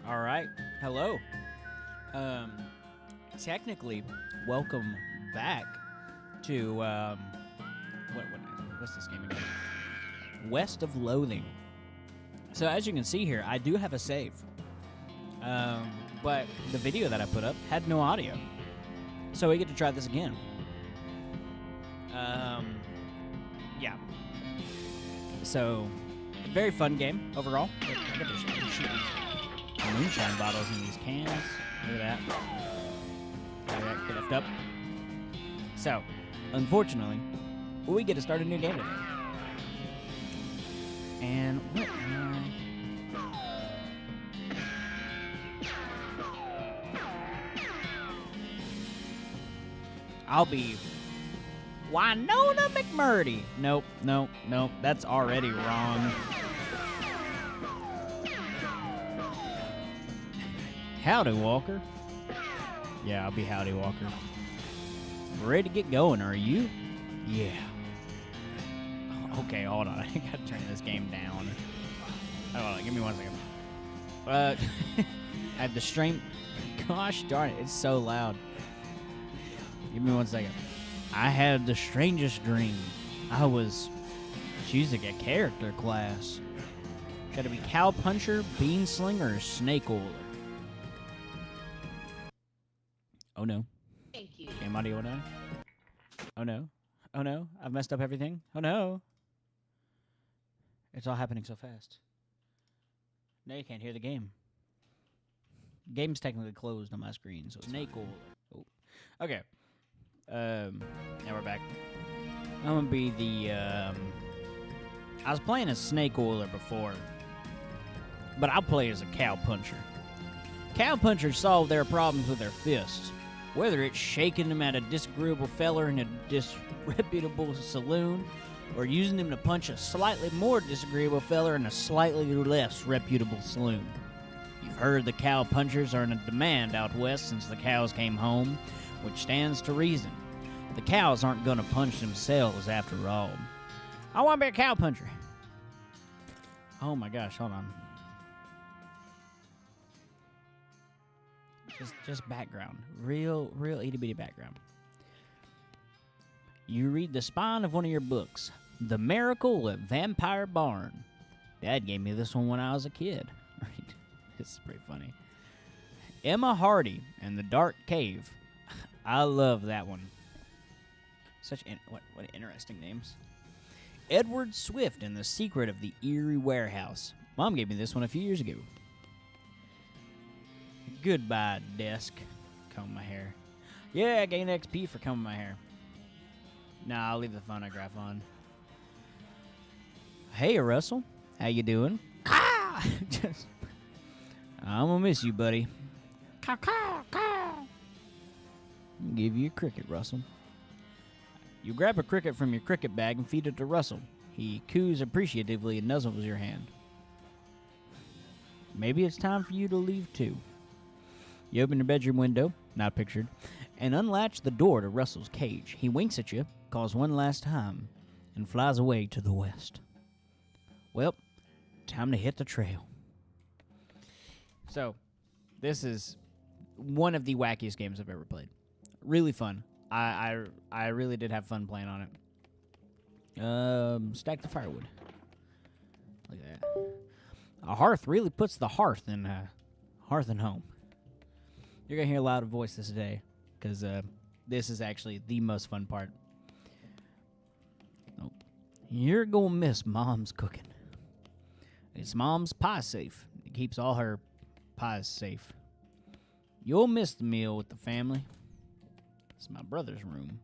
All right. Hello. Um, Technically, welcome back to what's this game again? West of Loathing. So as you can see here, I do have a save. But the video that I put up had no audio, so we get to try this again. Yeah. So, very fun game overall. I got to shoot these moonshine bottles in these cans. Look at that. Look at that. Get left up. So, unfortunately, we get to start a new game today. And what am I? I'll be Winona McMurdy. Nope, nope, nope. That's already wrong. Howdy, Walker. Yeah, I'll be Howdy, Walker. Ready to get going, are you? Yeah. Okay, hold on. I gotta turn this game down. Hold on, give me 1 second. At the stream. Gosh darn it, it's so loud. Give me 1 second. I had the strangest dream. I was choosing a character class. Gotta be cow puncher, bean slinger, or snake oiler. Oh no. Thank you. Game audio now. Oh no. Oh no. I've messed up everything. Oh no. It's all happening so fast. Now you can't hear the game. Game's technically closed on my screen, so snake oiler. Oh. Okay. Now we're back. I'm gonna be the, I was playing as snake oiler before, but I'll play as a cow puncher. Cow punchers solve their problems with their fists, whether it's shaking them at a disagreeable feller in a disreputable saloon, or using them to punch a slightly more disagreeable feller in a slightly less reputable saloon. You've heard the cow punchers are in demand out west since the cows came home, which stands to reason. The cows aren't gonna punch themselves after all. I want to be a cow puncher. Oh my gosh, hold on. Just background. Real itty bitty background. You read the spine of one of your books, The Miracle at Vampire Barn. Dad gave me this one when I was a kid. This is pretty funny. Emma Hardy and the Dark Cave. I love that one. What interesting names. Edward Swift and the Secret of the Eerie Warehouse. Mom gave me this one a few years ago. Goodbye, desk. Comb my hair. Yeah, I gained XP for combing my hair. Nah, I'll leave the phonograph on. Hey, Russell. How you doing? I'm gonna miss you, buddy. Give you a cricket, Russell. You grab a cricket from your cricket bag and feed it to Russell. He coos appreciatively and nuzzles your hand. Maybe it's time for you to leave too. You open your bedroom window, not pictured, and unlatch the door to Russell's cage. He winks at you, calls one last time, and flies away to the west. Well, time to hit the trail. So, this is one of the wackiest games I've ever played. Really fun. I really did have fun playing on it. Stack the firewood. Look at that. A hearth really puts the hearth in home. You're gonna hear a louder voices today, because this is actually the most fun part. Oh. You're gonna miss Mom's cooking. It's Mom's pie safe. It keeps all her pies safe. You'll miss the meal with the family. It's my brother's room.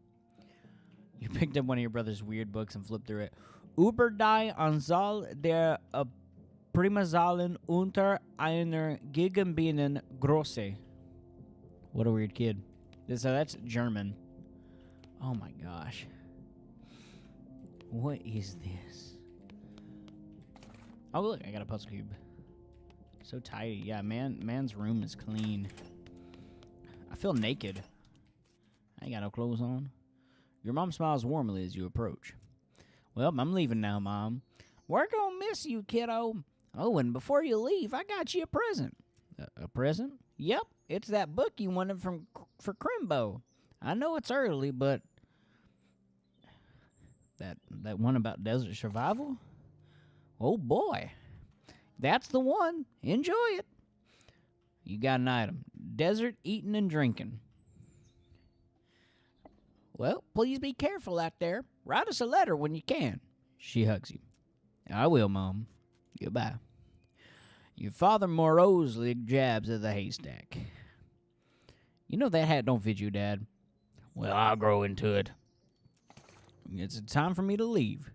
You picked up one of your brother's weird books and flipped through it. Über die Anzahl der Primazahlen unter einer gegebenen Größe. What a weird kid. So that's German. Oh my gosh. What is this? Oh look, I got a puzzle cube. So tidy. Yeah, man's room is clean. I feel naked. I ain't got no clothes on. Your mom smiles warmly as you approach. Well, I'm leaving now, Mom. We're gonna miss you, kiddo. Oh, and before you leave, I got you a present. A present? Yep, it's that book you wanted for Crimbo. I know it's early, but that one about desert survival? Oh boy. That's the one. Enjoy it. You got an item. Desert eating and drinking. Well, please be careful out there. Write us a letter when you can. She hugs you. I will, Mom. Goodbye. Your father morosely jabs at the haystack. You know that hat don't fit you, Dad. Well, I'll grow into it. It's time for me to leave.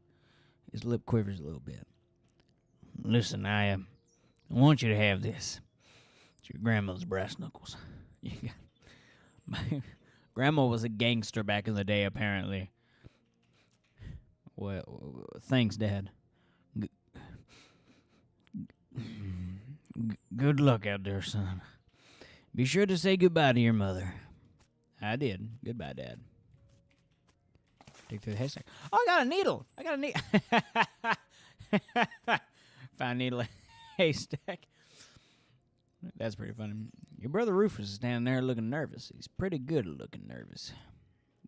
His lip quivers a little bit. Listen, I want you to have this. It's your grandmother's brass knuckles. My grandma was a gangster back in the day, apparently. Well, thanks, Dad. Good luck out there, son. Be sure to say goodbye to your mother. I did. Goodbye, Dad. Dig through the haystack. Oh, I got a needle. Found a needle in a haystack. That's pretty funny. Your brother Rufus is standing there looking nervous. He's pretty good at looking nervous.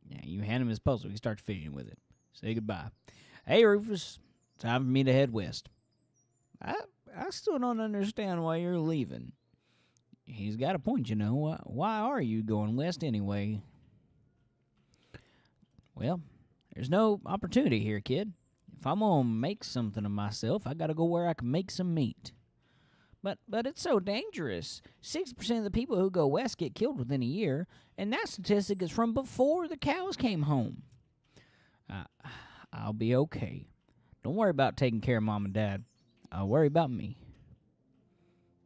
Yeah, you hand him his puzzle. He starts fishing with it. Say goodbye. Hey, Rufus. Time for me to head west. I still don't understand why you're leaving. He's got a point, you know. Why are you going west anyway? Well, there's no opportunity here, kid. If I'm going to make something of myself, I got to go where I can make some meat. But it's so dangerous. 60% of the people who go west get killed within a year, and that statistic is from before the cows came home. I'll be okay. Don't worry about taking care of Mom and Dad. I'll worry about me.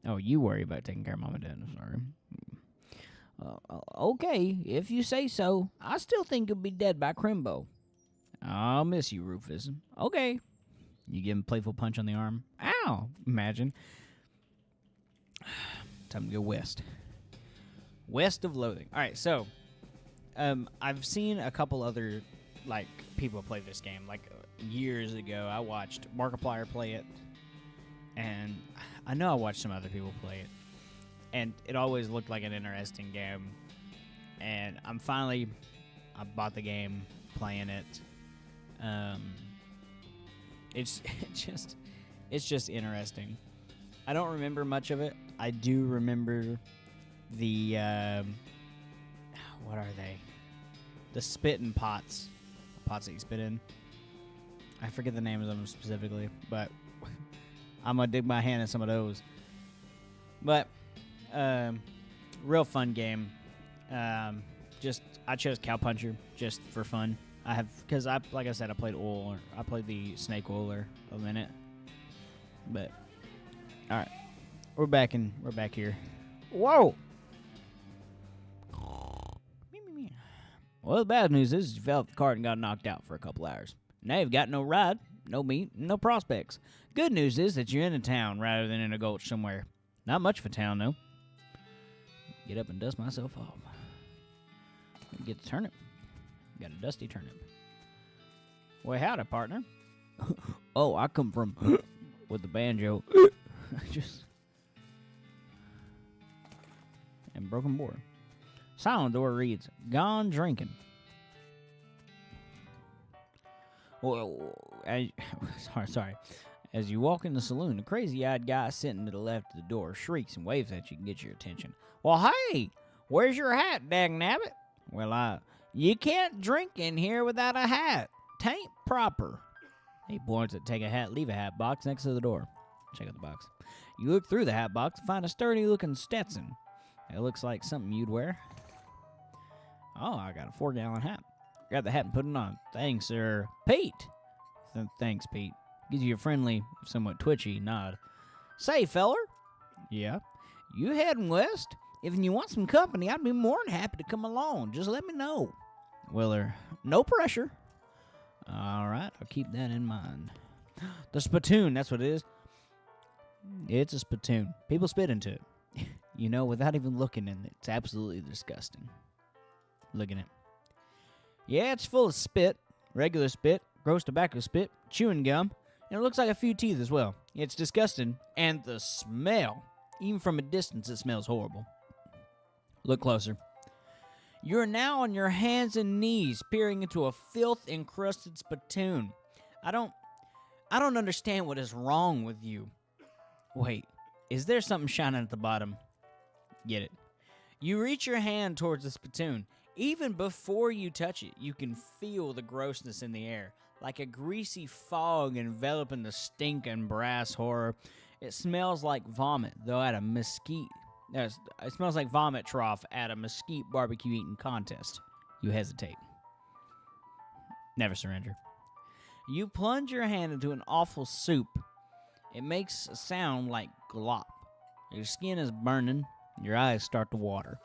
Oh, you worry about taking care of Mom and Dad. I'm sorry. Okay, if you say so. I still think you'll be dead by Crimbo. I'll miss you, Rufus. Okay. You give him a playful punch on the arm. Ow! Imagine. Time to go west. West of Loathing. All right, so I've seen a couple other people play this game. Years ago, I watched Markiplier play it, and I know I watched some other people play it, and it always looked like an interesting game. And I bought the game, playing it. It's just interesting. I don't remember much of it. I do remember the what are they? The spitting pots. The pots that you spit in. I forget the names of them specifically, but I'm gonna dig my hand in some of those. But real fun game. I chose Cowpuncher just for fun. Because like I said, I played Oil. I played the Snake Oiler a minute. But all right, we're back here. Whoa. Well, the bad news is you fell off the cart and got knocked out for a couple hours. Now you've got no ride, no meat, no prospects. Good news is that you're in a town rather than in a gulch somewhere. Not much of a town, though. Get up and dust myself off. Get the turnip. Got a dusty turnip. Well, howdy, partner. Oh, I come from with the banjo. And broken board. Silent door reads, "Gone drinking." Well, sorry. As you walk in the saloon, a crazy-eyed guy sitting to the left of the door shrieks and waves at you and gets your attention. Well, hey, where's your hat, dagnabbit? Well, you can't drink in here without a hat. Tain't proper. He points at take a hat, leave a hat box next to the door. Check out the box. You look through the hat box and find a sturdy-looking Stetson. It looks like something you'd wear. Oh, I got a 4-gallon hat. Grab the hat and put it on. Thanks, sir. Pete. Thanks, Pete. Gives you a friendly, somewhat twitchy nod. Say, feller. Yeah? You heading west? If you want some company, I'd be more than happy to come along. Just let me know. Well, no pressure. All right, I'll keep that in mind. The spittoon, that's what it is. It's a spittoon. People spit into it. Without even looking in it. It's absolutely disgusting. Look at it. Yeah, it's full of spit. Regular spit, gross tobacco spit, chewing gum, and it looks like a few teeth as well. It's disgusting, and the smell Even from a distance, it smells horrible. Look closer. You're now on your hands and knees, peering into a filth-encrusted spittoon. I don't understand what is wrong with you. Wait, is there something shining at the bottom? Get it. You reach your hand towards the spittoon. Even before you touch it, you can feel the grossness in the air, like a greasy fog enveloping the stink and brass horror. It smells like vomit, though at a mesquite. It smells like vomit trough at a mesquite barbecue eating contest. You hesitate. Never surrender. You plunge your hand into an awful soup. It makes a sound like glop. Your skin is burning. Your eyes start to water.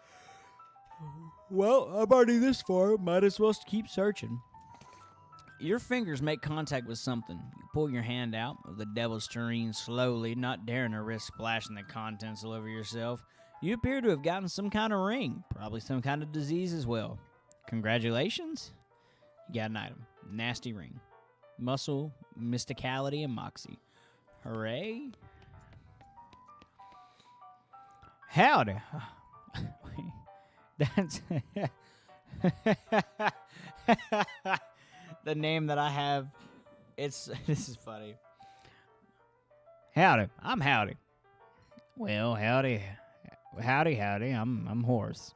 Well, I'm already this far. Might as well keep searching. Your fingers make contact with something. You pull your hand out of the devil's tureen slowly, not daring to risk splashing the contents all over yourself. You appear to have gotten some kind of ring, probably some kind of disease as well. Congratulations. You got an item. Nasty ring. Muscle, mysticality, and moxie. Hooray. Howdy. That's the name that I have. This is funny. Howdy. I'm Howdy. Well, howdy. Howdy. I'm Horace.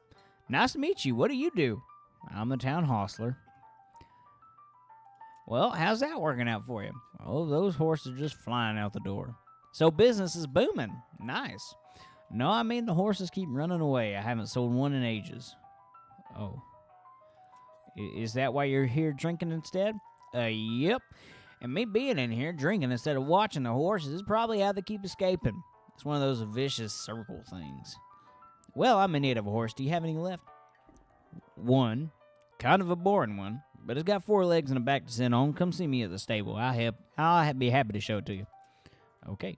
Nice to meet you. What do you do? I'm the town hostler. Well, how's that working out for you? Oh, those horses are just flying out the door. So business is booming. Nice. No, I mean the horses keep running away. I haven't sold one in ages. Oh. Is that why you're here drinking instead? Yep. And me being in here drinking instead of watching the horses is probably how they keep escaping. It's one of those vicious circle things. Well, I'm in need of a horse. Do you have any left? One. Kind of a boring one, but it's got 4 legs and a back to sit on. Come see me at the stable. I'll be happy to show it to you. Okay.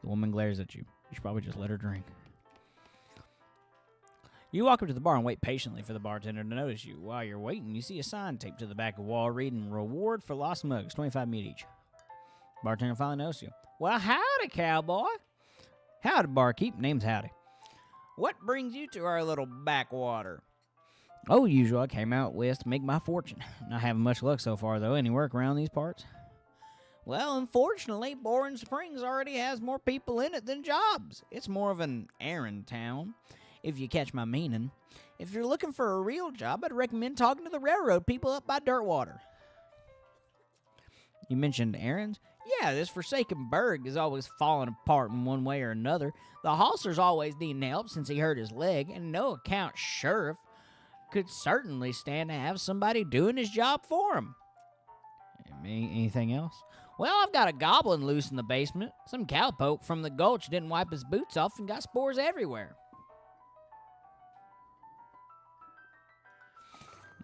The woman glares at you. You should probably just let her drink. You walk up to the bar and wait patiently for the bartender to notice you. While you're waiting, you see a sign taped to the back of the wall reading, "Reward for lost mugs, 25 meat each." Bartender finally notices you. Well, howdy, cowboy. Howdy, barkeep. Name's Howdy. What brings you to our little backwater? Oh, usual. I came out west to make my fortune. Not having much luck so far, though. Any work around these parts? Well, unfortunately, Boring Springs already has more people in it than jobs. It's more of an errand town, if you catch my meaning. If you're looking for a real job, I'd recommend talking to the railroad people up by Dirtwater. You mentioned errands? Yeah, this forsaken burg is always falling apart in one way or another. The hostler's always needing help since he hurt his leg, and no account sheriff could certainly stand to have somebody doing his job for him. Anything else? Well, I've got a goblin loose in the basement. Some cowpoke from the gulch didn't wipe his boots off and got spores everywhere.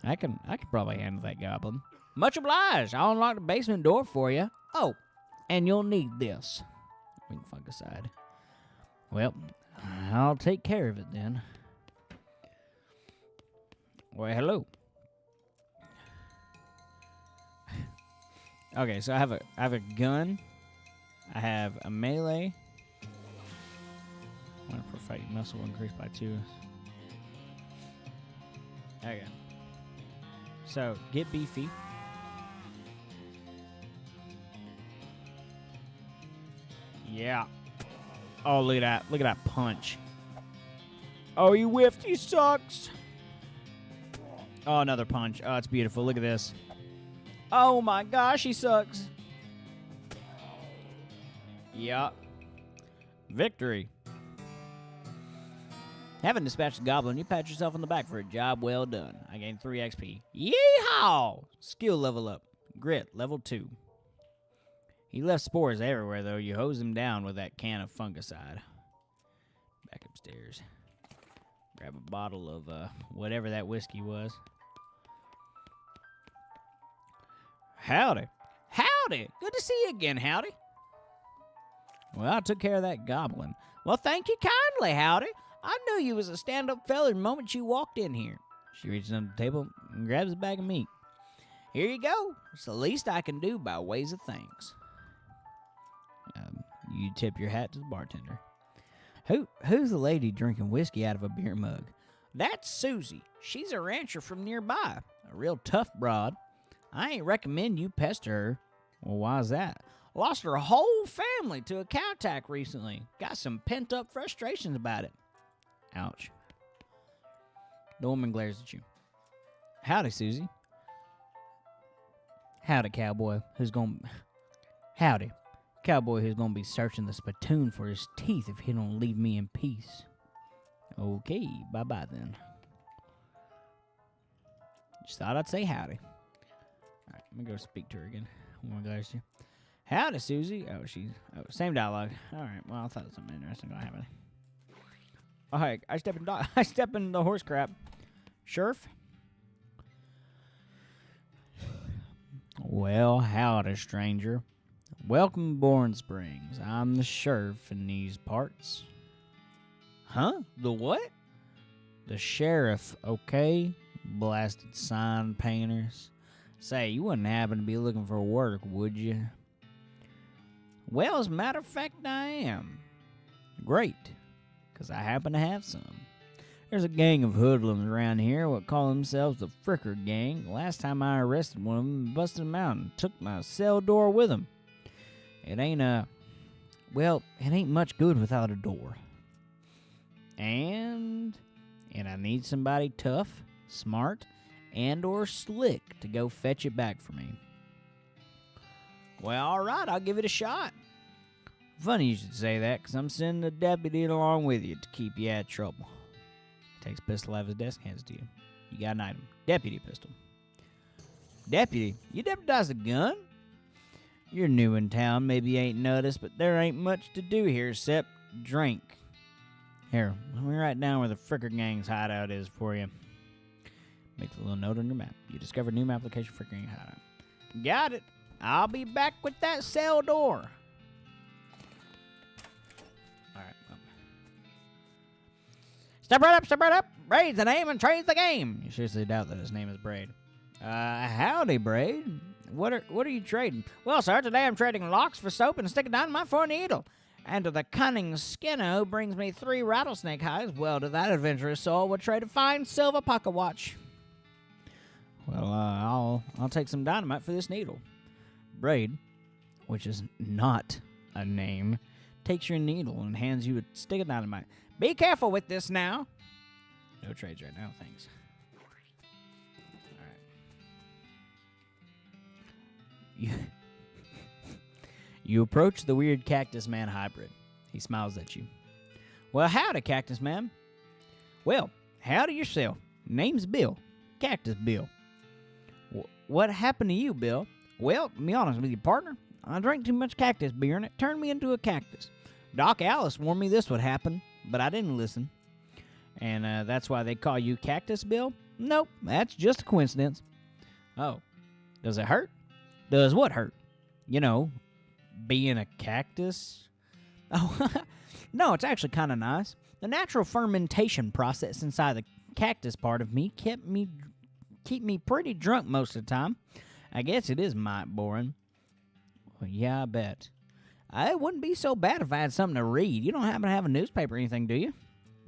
I can probably handle that goblin. Much obliged. I'll unlock the basement door for you. Oh, and you'll need this. Wing fungicide. Well, I'll take care of it then. Well, hello. Okay, so I have a gun. I have a melee. One for fighting muscle increased by 2. Okay. So get beefy. Yeah. Oh, look at that! Look at that punch. Oh, you whiffed. You sucks. Oh, another punch. Oh, it's beautiful. Look at this. Oh my gosh, he sucks. Yeah. Victory. Having dispatched the goblin, you pat yourself on the back for a job well done. I gained 3 XP. Yeehaw! Skill level up. Grit, level 2. He left spores everywhere, though. You hose him down with that can of fungicide. Back upstairs. Grab a bottle of whatever that whiskey was. Howdy. Howdy. Good to see you again, Howdy. Well, I took care of that goblin. Well, thank you kindly, Howdy. I knew you was a stand-up feller the moment you walked in here. She reaches under the table and grabs a bag of meat. Here you go. It's the least I can do by ways of thanks. You tip your hat to the bartender. Who's the lady drinking whiskey out of a beer mug? That's Susie. She's a rancher from nearby. A real tough broad. I ain't recommend you pester her. Well, why's that? Lost her whole family to a cow attack recently. Got some pent-up frustrations about it. Ouch. The woman glares at you. Howdy, Susie. Howdy, cowboy who's gonna... Howdy. Cowboy who's gonna be searching the spittoon for his teeth if he don't leave me in peace. Okay, bye-bye then. Just thought I'd say howdy. Alright, I'm gonna go speak to her again. Woman glares at you. Howdy, Susie. Oh, same dialogue. Alright, well, I thought something interesting gonna happen. Oh, hey, I step in the horse crap. Sheriff? Well, howdy, stranger. Welcome to Bourne Springs. I'm the sheriff in these parts. Huh? The what? The sheriff, okay? Blasted sign painters. Say, you wouldn't happen to be looking for work, would you? Well, as a matter of fact, I am. Great, because I happen to have some. There's a gang of hoodlums around here what call themselves the Fricker Gang. Last time I arrested one of them, busted him out and took my cell door with him. It ain't much good without a door. And I need somebody tough, smart, and or slick to go fetch it back for me. Well, all right, I'll give it a shot. Funny you should say that, because I'm sending a deputy along with you to keep you out of trouble. Takes a pistol out of his desk, hands it to you. You got an item. Deputy pistol. Deputy? You deputized a gun? You're new in town, maybe you ain't noticed, but there ain't much to do here except drink. Here, let me write down where the Fricker Gang's hideout is for you. Make a little note on your map. You discovered new map location for Fricker Gang hideout. Got it. I'll be back with that cell door. Alright. Step right up. Braid's the name and trade's the game. You seriously doubt that his name is Braid. Howdy, Braid. What are you trading? Well, sir, today I'm trading locks for soap and a stick of dynamite for a needle. And to the cunning Skinner who brings me 3 rattlesnake hides, well, to that adventurous soul would trade a fine silver pocket watch. Well, I'll take some dynamite for this needle. Braid, which is not a name, takes your needle and hands you a stick of dynamite. Be careful with this now. No trades right now, thanks. You approach the weird Cactus Man hybrid. He smiles at you. Well, howdy, Cactus Man. Well, howdy yourself. Name's Bill. Cactus Bill. What happened to you, Bill? Well, to be honest with you, partner, I drank too much cactus beer and it turned me into a cactus. Doc Alice warned me this would happen, but I didn't listen. And that's why they call you Cactus Bill? Nope, that's just a coincidence. Oh, does it hurt? Does what hurt? You know, being a cactus? Oh, no, it's actually kind of nice. The natural fermentation process inside the cactus part of me keep me pretty drunk most of the time. I guess it is might boring. Well, yeah, I bet. It wouldn't be so bad if I had something to read. You don't happen to have a newspaper or anything, do you?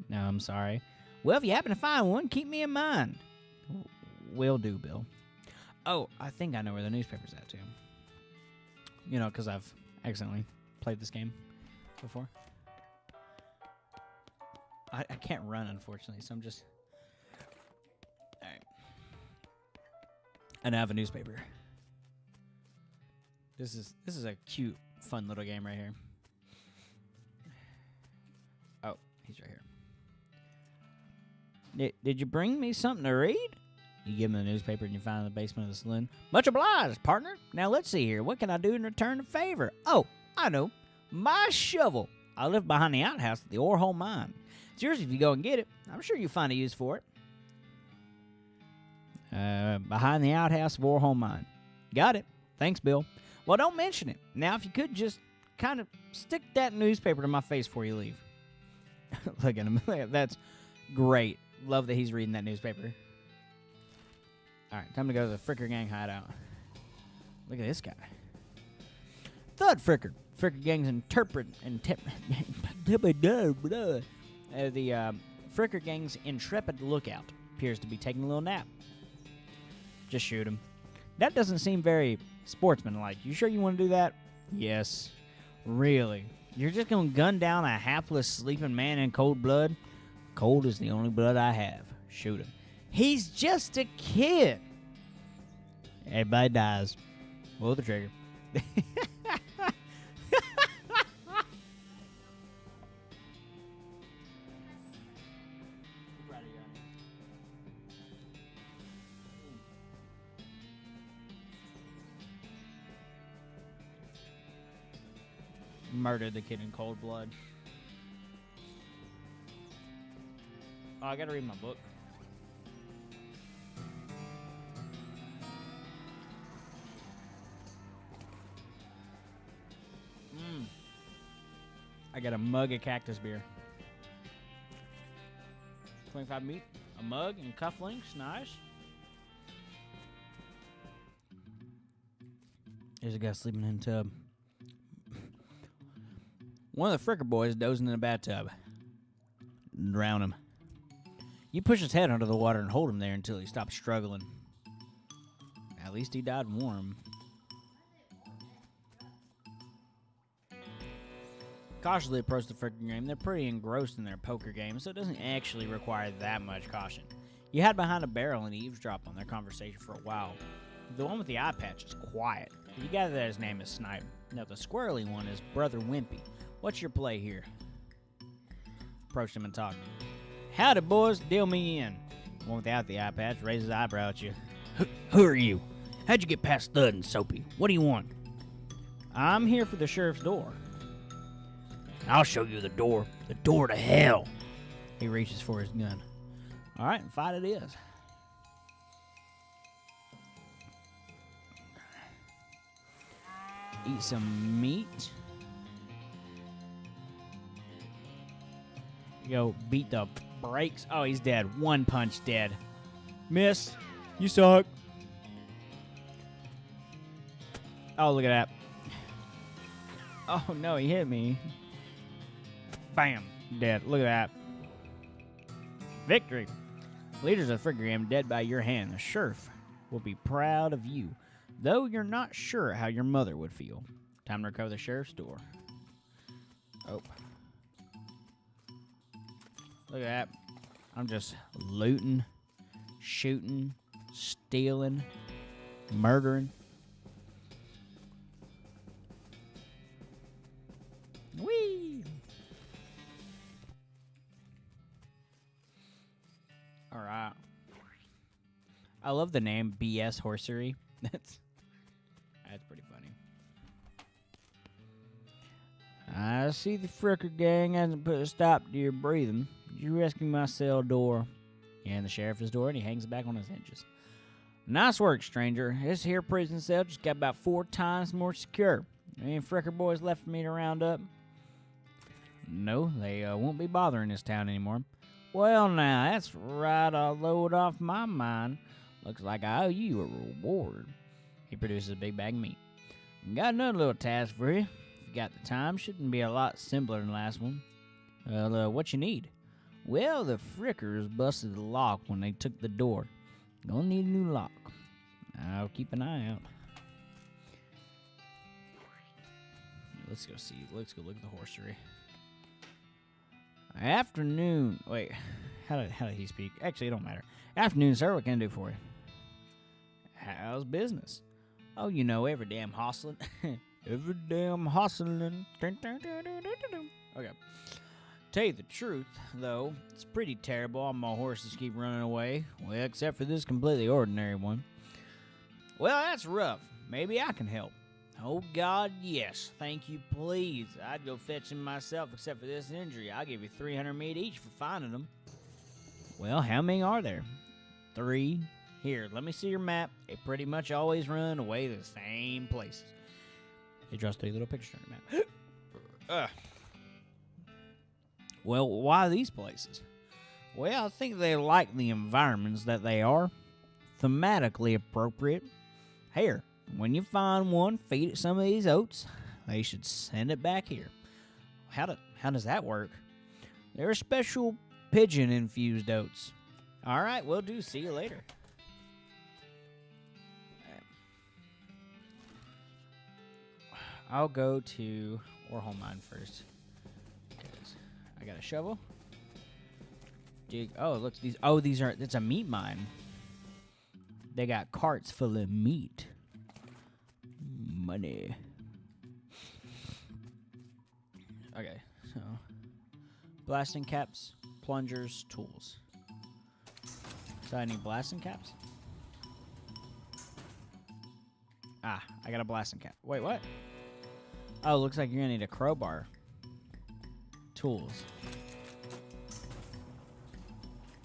No, I'm sorry. Well, if you happen to find one, keep me in mind. Will do, Bill. Oh, I think I know where the newspaper's at, too. You know, because I've accidentally played this game before. I can't run, unfortunately, so I'm just... Alright. I now have a newspaper. This is a cute, fun little game right here. Oh, he's right here. Did you bring me something to read? You give him the newspaper and you find it in the basement of the saloon. Much obliged, partner. Now let's see here. What can I do in return of favor? Oh, I know. My shovel. I live behind the outhouse at the ore hole mine. It's yours if you go and get it. I'm sure you'll find a use for it. Behind the outhouse of ore hole mine. Got it. Thanks, Bill. Well, don't mention it. Now, if you could just kind of stick that newspaper to my face before you leave. Look at him. That's great. Love that he's reading that newspaper. All right, time to go to the Fricker Gang hideout. Look at this guy. Thud Fricker. Fricker Gang's The Fricker Gang's intrepid lookout appears to be taking a little nap. Just shoot him. That doesn't seem very sportsmanlike. You sure you want to do that? Yes. Really? You're just going to gun down a hapless sleeping man in cold blood? Cold is the only blood I have. Shoot him. He's just a kid. Everybody dies. Pull the trigger. Murdered the kid in cold blood. Oh, I gotta read my book. I got a mug of cactus beer. 25 meat, a mug, and cufflinks. Nice. There's a guy sleeping in a tub. One of the Fricker boys dozing in a bathtub. Drown him. You push his head under the water and hold him there until he stops struggling. At least he died warm. Cautiously approach the Fricker game. They're pretty engrossed in their poker game, so it doesn't actually require that much caution. You hide behind a barrel and eavesdrop on their conversation for a while. The one with the eye patch is quiet. You gather that his name is Snipe. Now the squirrely one is Brother Wimpy. What's your play here? Approach him and talk. Howdy, boys. Deal me in. The one without the eye patch raises his eyebrow at you. Who are you? How'd you get past Thud and Soapy? What do you want? I'm here for the sheriff's door. I'll show you the door. The door to hell. He reaches for his gun. All right, fight it is. Eat some meat. Yo, beat the brakes. Oh, he's dead. One punch dead. Miss. You suck. Oh, look at that. Oh, no, he hit me. Bam. Dead. Look at that. Victory. Leaders of the Fricker Game dead by your hand. The sheriff will be proud of you, though you're not sure how your mother would feel. Time to recover the sheriff's door. Oh. Look at that. I'm just looting, shooting, stealing, murdering. Whee! All right. I love the name BS Horsery. That's pretty funny. I see the Fricker Gang hasn't put a stop to your breathing. You rescue my cell door. And the sheriff's door, and he hangs it back on his hinges. Nice work, stranger. This here prison cell just got about 4 times more secure. Any Fricker boys left for me to round up? No, they won't be bothering this town anymore. Well, now, that's right a load off my mind. Looks like I owe you a reward. He produces a big bag of meat. Got another little task for you. If you got the time, shouldn't be a lot simpler than the last one. What you need? Well, the Frickers busted the lock when they took the door. Gonna need a new lock. I'll keep an eye out. Let's go see. Let's go look at the horsery. Afternoon. Wait, how did he speak? Actually, it don't matter. Afternoon, sir. What can I do for you? How's business? Oh, you know, every damn hustling. Every damn hustling. Okay. Tell you the truth, though, it's pretty terrible. All my horses keep running away. Well, except for this completely ordinary one. Well, that's rough. Maybe I can help. Oh, God, yes. Thank you, please. I'd go fetch them myself, except for this injury. I'll give you 300 meat each for finding them. Well, how many are there? 3. Here, let me see your map. They pretty much always run away to the same places. He draws 3 little pictures on your map. Well, why these places? Well, I think they like the environments that they are. Thematically appropriate. Here, when you find one, feed it some of these oats. They should send it back here. How How does that work? They're special pigeon-infused oats. All right, will do. See you later. I'll go to Warhol Mine first. I got a shovel. Dig. Oh, look, these. Oh, these are. It's a meat mine. They got carts full of meat. Money. Okay, so blasting caps, plungers, tools. So I need blasting caps. Ah, I got a blasting cap. Wait, what? Oh, looks like you're gonna need a crowbar. Tools.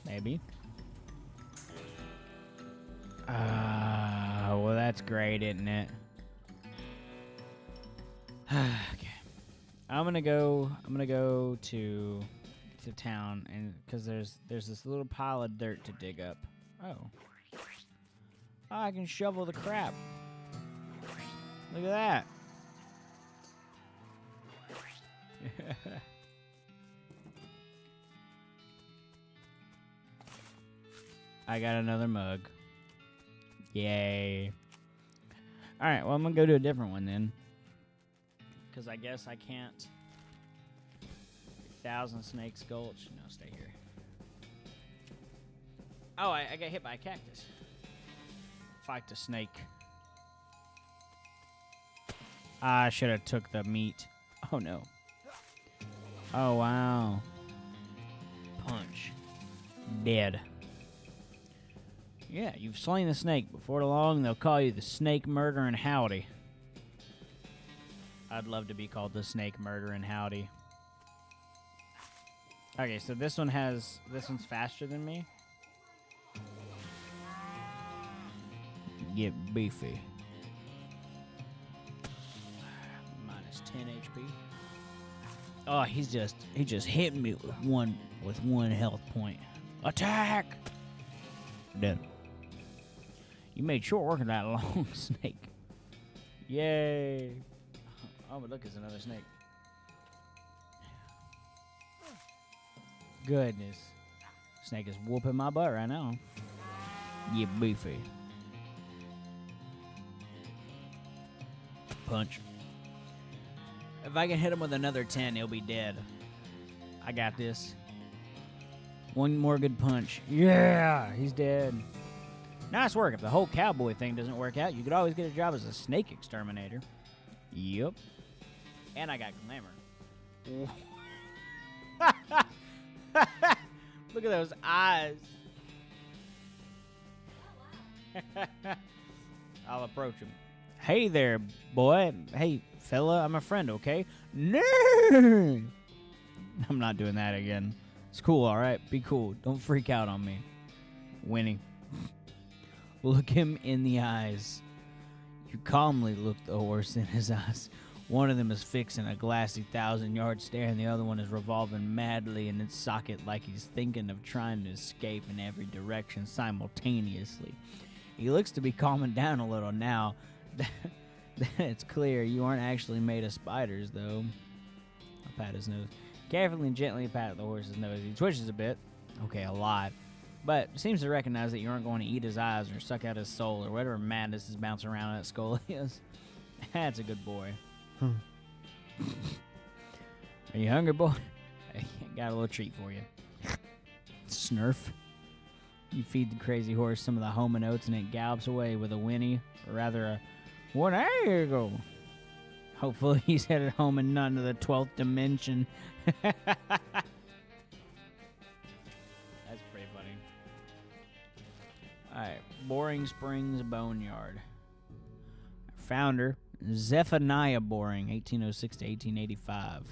Maybe. Well, that's great, isn't it? Okay. I'm gonna go to town, and because there's this little pile of dirt to dig up. Oh, I can shovel the crap. Look at that. I got another mug. Yay. Alright, well, I'm going to go to a different one then. Because I guess I can't. 1,000 Snakes Gulch. No, stay here. Oh, I got hit by a cactus. Fight the snake. I should have took the meat. Oh, no. Oh, wow. Punch. Dead. Yeah, you've slain the snake. Before long, they'll call you the Snake Murdering Howdy. I'd love to be called the Snake Murdering Howdy. Okay, so this one's faster than me. Get beefy. Minus 10 HP. Oh, he just hit me with one health point. Attack! Dead. You made short work of that long snake. Yay! Oh, but look, it's another snake. Goodness. Snake is whooping my butt right now. Get beefy. Punch. If I can hit him with another 10, he'll be dead. I got this. One more good punch. Yeah, he's dead. Nice work. If the whole cowboy thing doesn't work out, you could always get a job as a snake exterminator. Yep. And I got glamour. Look at those eyes. I'll approach him. Hey there, boy. Hey, fella, I'm a friend, okay? No! I'm not doing that again. It's cool, all right? Be cool. Don't freak out on me. Winnie. Look him in the eyes. You calmly look the horse in his eyes. One of them is fixing a glassy 1,000-yard stare, and the other one is revolving madly in its socket like he's thinking of trying to escape in every direction simultaneously. He looks to be calming down a little now. It's clear you aren't actually made of spiders, though. I'll pat his nose. Carefully and gently pat the horse's nose. He twitches a bit. Okay, a lot. But seems to recognize that you aren't going to eat his eyes or suck out his soul or whatever madness is bouncing around in that skull is. That's a good boy. Are you hungry, boy? I got a little treat for you. Snurf. You feed the crazy horse some of the homing oats and it gallops away with a whinny, or rather a, well, there you go. Hopefully he's headed home and not into the 12th dimension. That's pretty funny. Alright, Boring Springs Boneyard. Founder, Zephaniah Boring, 1806 to 1885.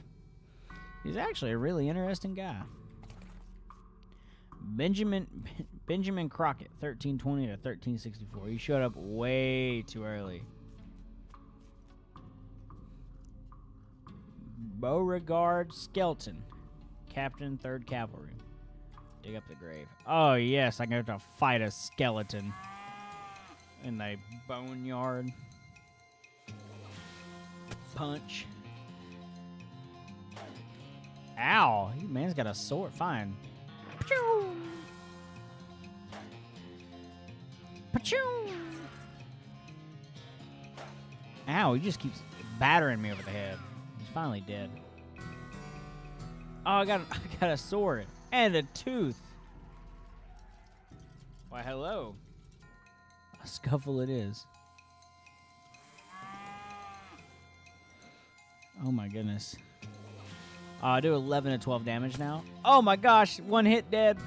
He's actually a really interesting guy. Benjamin Crockett, 1320 to 1364. He showed up way too early. Beauregard Skelton, Captain, 3rd Cavalry. Dig up the grave. Oh, yes, I got to fight a skeleton in the boneyard. Punch. Ow! Man's got a sword. Fine. Pachoo! Pachoo! Ow, he just keeps battering me over the head. He's finally dead. Oh, I got a sword and a tooth. Why, hello. A scuffle it is. Oh my goodness. I do 11 to 12 damage now. Oh my gosh, one hit dead.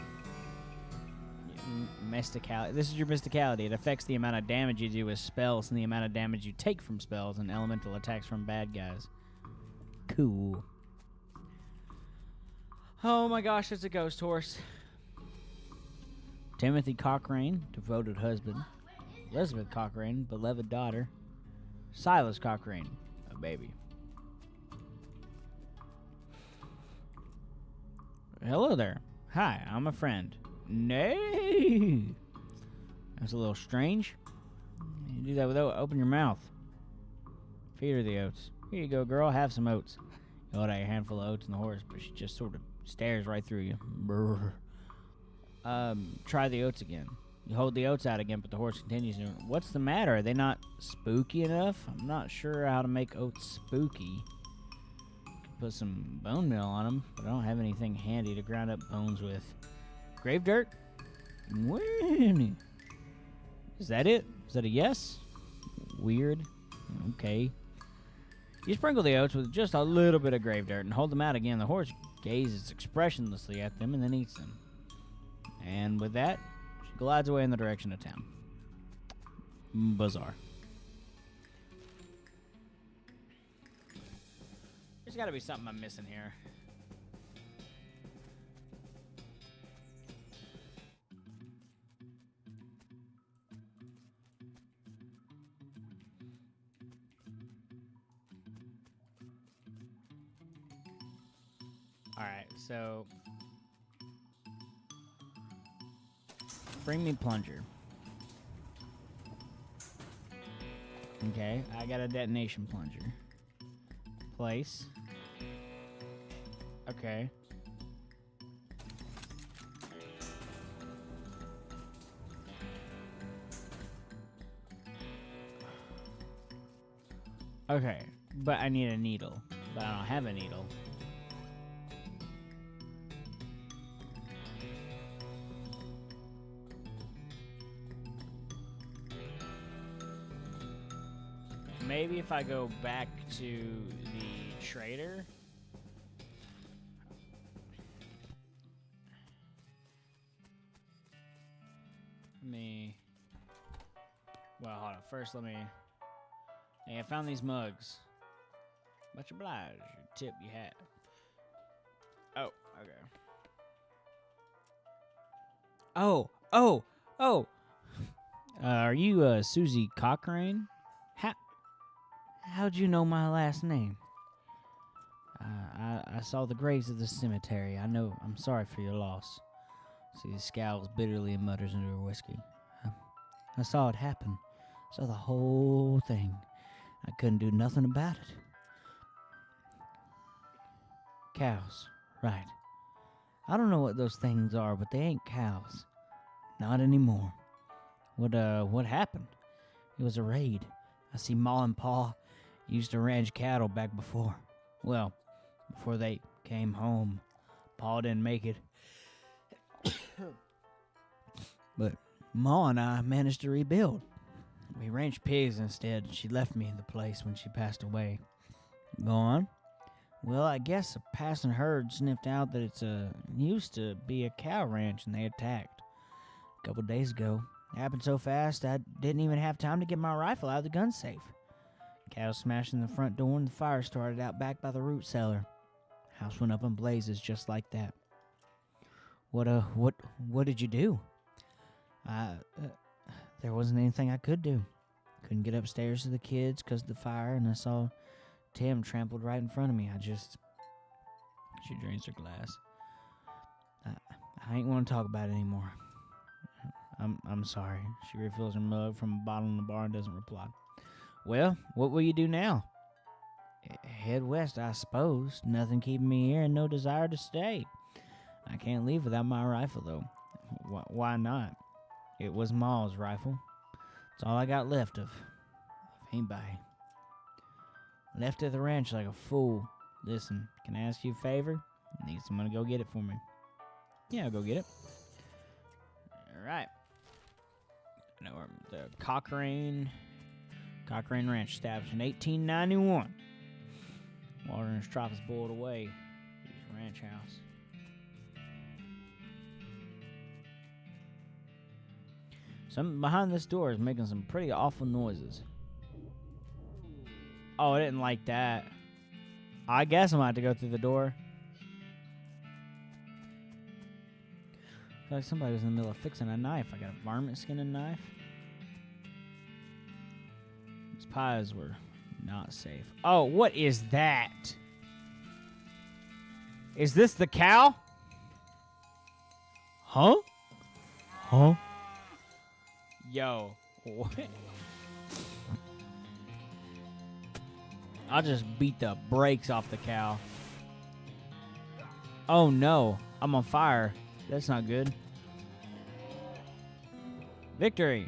Mysticality. This is your mysticality. It affects the amount of damage you do with spells and the amount of damage you take from spells and elemental attacks from bad guys. Cool. Oh my gosh, it's a ghost horse. Timothy Cochrane, devoted husband. Elizabeth Cochrane, beloved daughter. Silas Cochrane, a baby. Hello there. Hi, I'm a friend. Nay. That's a little strange. You do that without open your mouth. Feed her the oats. Here you go, girl. Have some oats. You hold out your handful of oats in the horse, but she just sort of stares right through you. Brr. Try the oats again. You hold the oats out again, but the horse continues. What's the matter? Are they not spooky enough? I'm not sure how to make oats spooky. Put some bone meal on them, but I don't have anything handy to grind up bones with. Grave dirt? Is that it? Is that a yes? Weird. Okay. You sprinkle the oats with just a little bit of grave dirt and hold them out again. The horse gazes expressionlessly at them and then eats them. And with that, she glides away in the direction of town. Bizarre. There's got to be something I'm missing here. Alright, so bring me plunger. Okay, I got a detonation plunger. Place. Okay. Okay, but I need a needle. But I don't have a needle. Maybe if I go back to the trader. Well, hold on. First, let me. Hey, I found these mugs. Much obliged. Your tip you had. Oh, okay. Oh. Are you Susie Cochrane? How'd you know my last name? I saw the graves of the cemetery. I know. I'm sorry for your loss. See, he scowls bitterly and mutters into her whiskey. I saw it happen. Saw the whole thing. I couldn't do nothing about it. Cows, right. I don't know what those things are, but they ain't cows. Not anymore. What happened? It was a raid. I see Ma and Pa used to ranch cattle back before. Well, before they came home. Pa didn't make it. But Ma and I managed to rebuild. We ranched pigs instead. She left me the place when she passed away. Go on. Well, I guess a passing herd sniffed out that it's used to be a cow ranch and they attacked. A couple days ago. It happened so fast I didn't even have time to get my rifle out of the gun safe. Cows smashed in the front door and the fire started out back by the root cellar. House went up in blazes just like that. What did you do? There wasn't anything I could do. Couldn't get upstairs to the kids because of the fire, and I saw Tim trampled right in front of me. She drains her glass. I ain't want to talk about it anymore. I'm sorry. She refills her mug from a bottle in the bar and doesn't reply. Well, what will you do now? Head west, I suppose. Nothing keeping me here and no desire to stay. I can't leave without my rifle, though. Why not? It was Ma's rifle. It's all I got left of anybody. Left at the ranch like a fool. Listen, can I ask you a favor? I need someone to go get it for me. Yeah, I'll go get it. Alright. Now we're the Cochrane Ranch, established in 1891. Water in its trough is boiled away. His ranch house. Something behind this door is making some pretty awful noises. Oh, I didn't like that. I guess I'm going to have to go through the door. I feel like somebody was in the middle of fixing a knife. I got a varmint skinning knife. These pies were not safe. Oh, what is that? Is this the cow? Huh? Huh? Yo, what? I'll just beat the brakes off the cow. Oh no, I'm on fire. That's not good. Victory!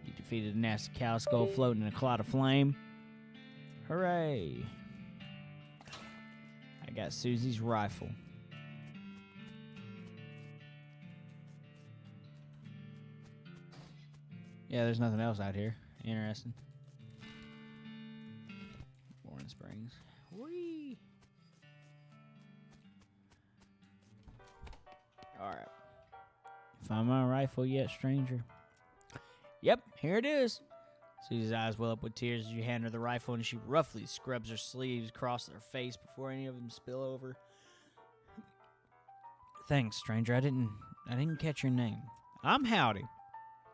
You defeated a nasty cow skull floating in a cloud of flame. Hooray! I got Susie's rifle. Yeah, there's nothing else out here. Interesting. Warren Springs. Whee! Alright. Find my rifle yet, stranger? Yep, here it is. Susie's eyes well up with tears as you hand her the rifle, and she roughly scrubs her sleeves across her face before any of them spill over. Thanks, stranger. I didn't catch your name. I'm Howdy.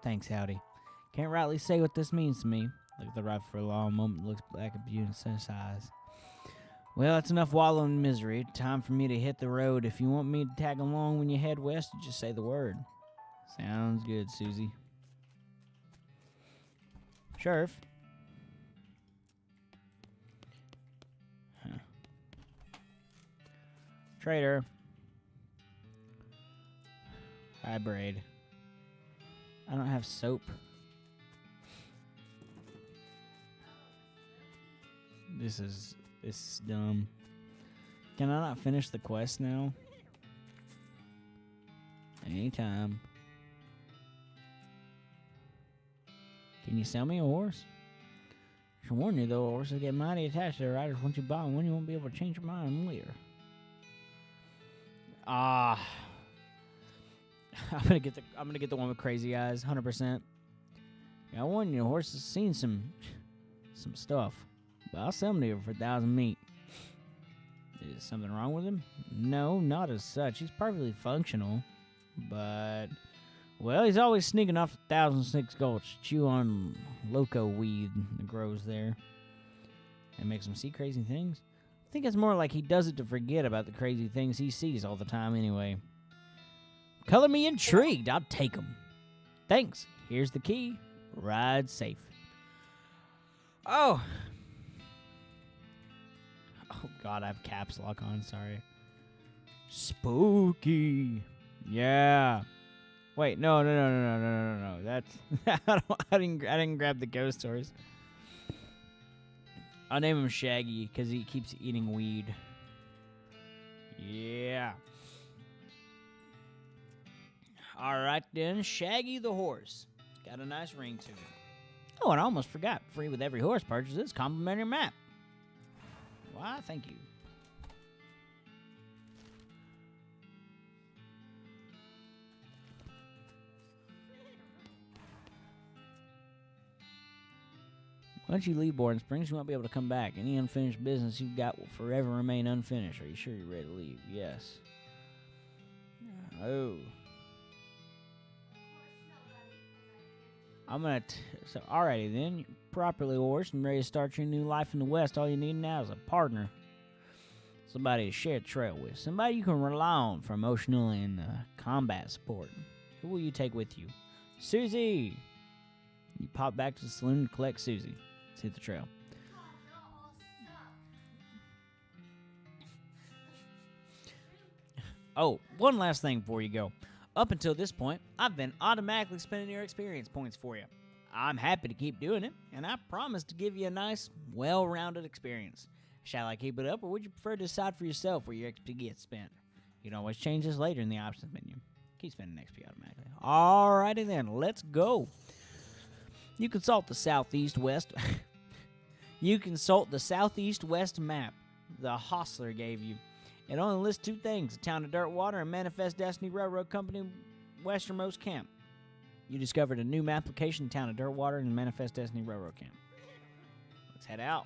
Thanks, Howdy. Can't rightly say what this means to me. Look at the rifle for a long moment. Looks black and beautiful in such eyes. Well, that's enough wallowing in misery. Time for me to hit the road. If you want me to tag along when you head west, you just say the word. Sounds good, Susie. Sheriff. Huh. Trader. Hi, Braid. I don't have soap. This is dumb. Can I not finish the quest now? Anytime. Can you sell me a horse? I should warn you though, horses get mighty attached to their riders. Once you buy one, you won't be able to change your mind later. I'm gonna get the one with crazy eyes, 100%. I warn you, the horse has seen some stuff. But I'll sell him to you for 1,000 meat. Is something wrong with him? No, not as such. He's perfectly functional. But, well, he's always sneaking off 1,006 Gulch to chew on loco weed that grows there. And makes him see crazy things. I think it's more like he does it to forget about the crazy things he sees all the time anyway. Color me intrigued. I'll take him. Thanks. Here's the key. Ride safe. Oh, God, I have caps lock on. Sorry. Spooky. Yeah. Wait, no. That's I didn't grab the ghost horse. I'll name him Shaggy because he keeps eating weed. Yeah. All right then, Shaggy the horse. Got a nice ring to it. Oh, and I almost forgot. Free with every horse purchase is complimentary map. Why, thank you. Once you leave Boarding Springs, you won't be able to come back. Any unfinished business you've got will forever remain unfinished. Are you sure you're ready to leave? Yes. Oh. So, alrighty then. You're properly horsed and ready to start your new life in the West. All you need now is a partner. Somebody to share a trail with. Somebody you can rely on for emotional and combat support. Who will you take with you? Susie! You pop back to the saloon to collect Susie. Let's hit the trail. Oh, one last thing before you go. Up until this point, I've been automatically spending your experience points for you. I'm happy to keep doing it, and I promise to give you a nice, well-rounded experience. Shall I keep it up, or would you prefer to decide for yourself where your XP gets spent? You can always change this later in the options menu. Keep spending XP automatically. Alrighty then, let's go. You consult the southeast west map the hostler gave you. It only lists 2 things: a town of Dirtwater and Manifest Destiny Railroad Company westernmost camp. You discovered a new map location, town of Dirtwater and Manifest Destiny Railroad Camp. Let's head out.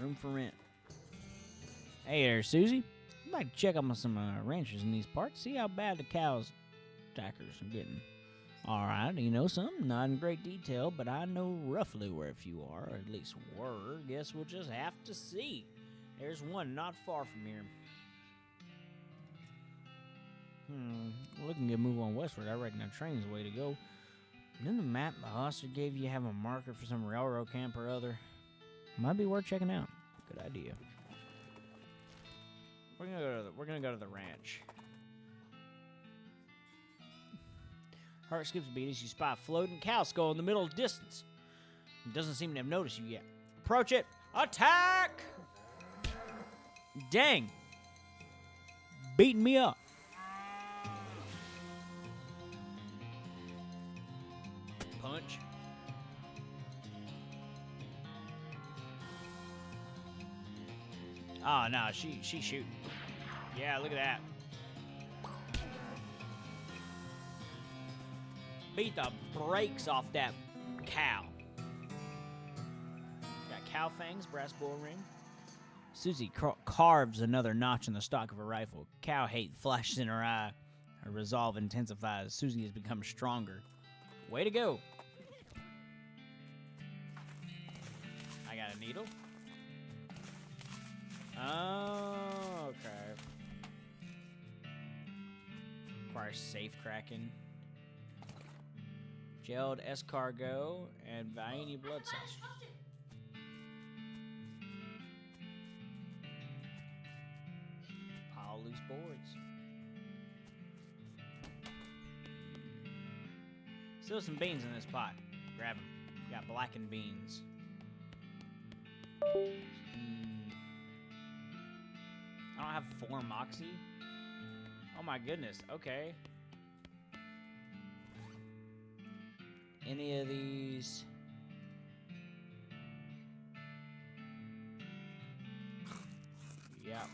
Room for rent. Hey there, Susie. I'd like to check on some ranchers in these parts, see how bad the cows stackers are getting. Alright, you know something? Not in great detail, but I know roughly where a few are, or at least were. Guess we'll just have to see. There's one not far from here. Looking to move on westward. I reckon that train's the way to go. Didn't the map the hostler gave you have a marker for some railroad camp or other? Might be worth checking out. Good idea. We're gonna go to the ranch. Heart skips a beat as you spot a floating cow skull in the middle of the distance. It doesn't seem to have noticed you yet. Approach it. Attack! Dang. Beating me up. Punch. Oh, no, she's shooting. Yeah, look at that. Beat the brakes off that cow. Got cow fangs, brass bull ring. Susie carves another notch in the stock of her rifle. Cow hate flashes in her eye. Her resolve intensifies. Susie has become stronger. Way to go. I got a needle. Oh, okay. Requires safe cracking. Gelled escargot and Vianney blood cells. Pile loose boards. Still some beans in this pot. Grab them. Got blackened beans. I don't have 4 moxie. Oh my goodness. Okay. Any of these? Yeah.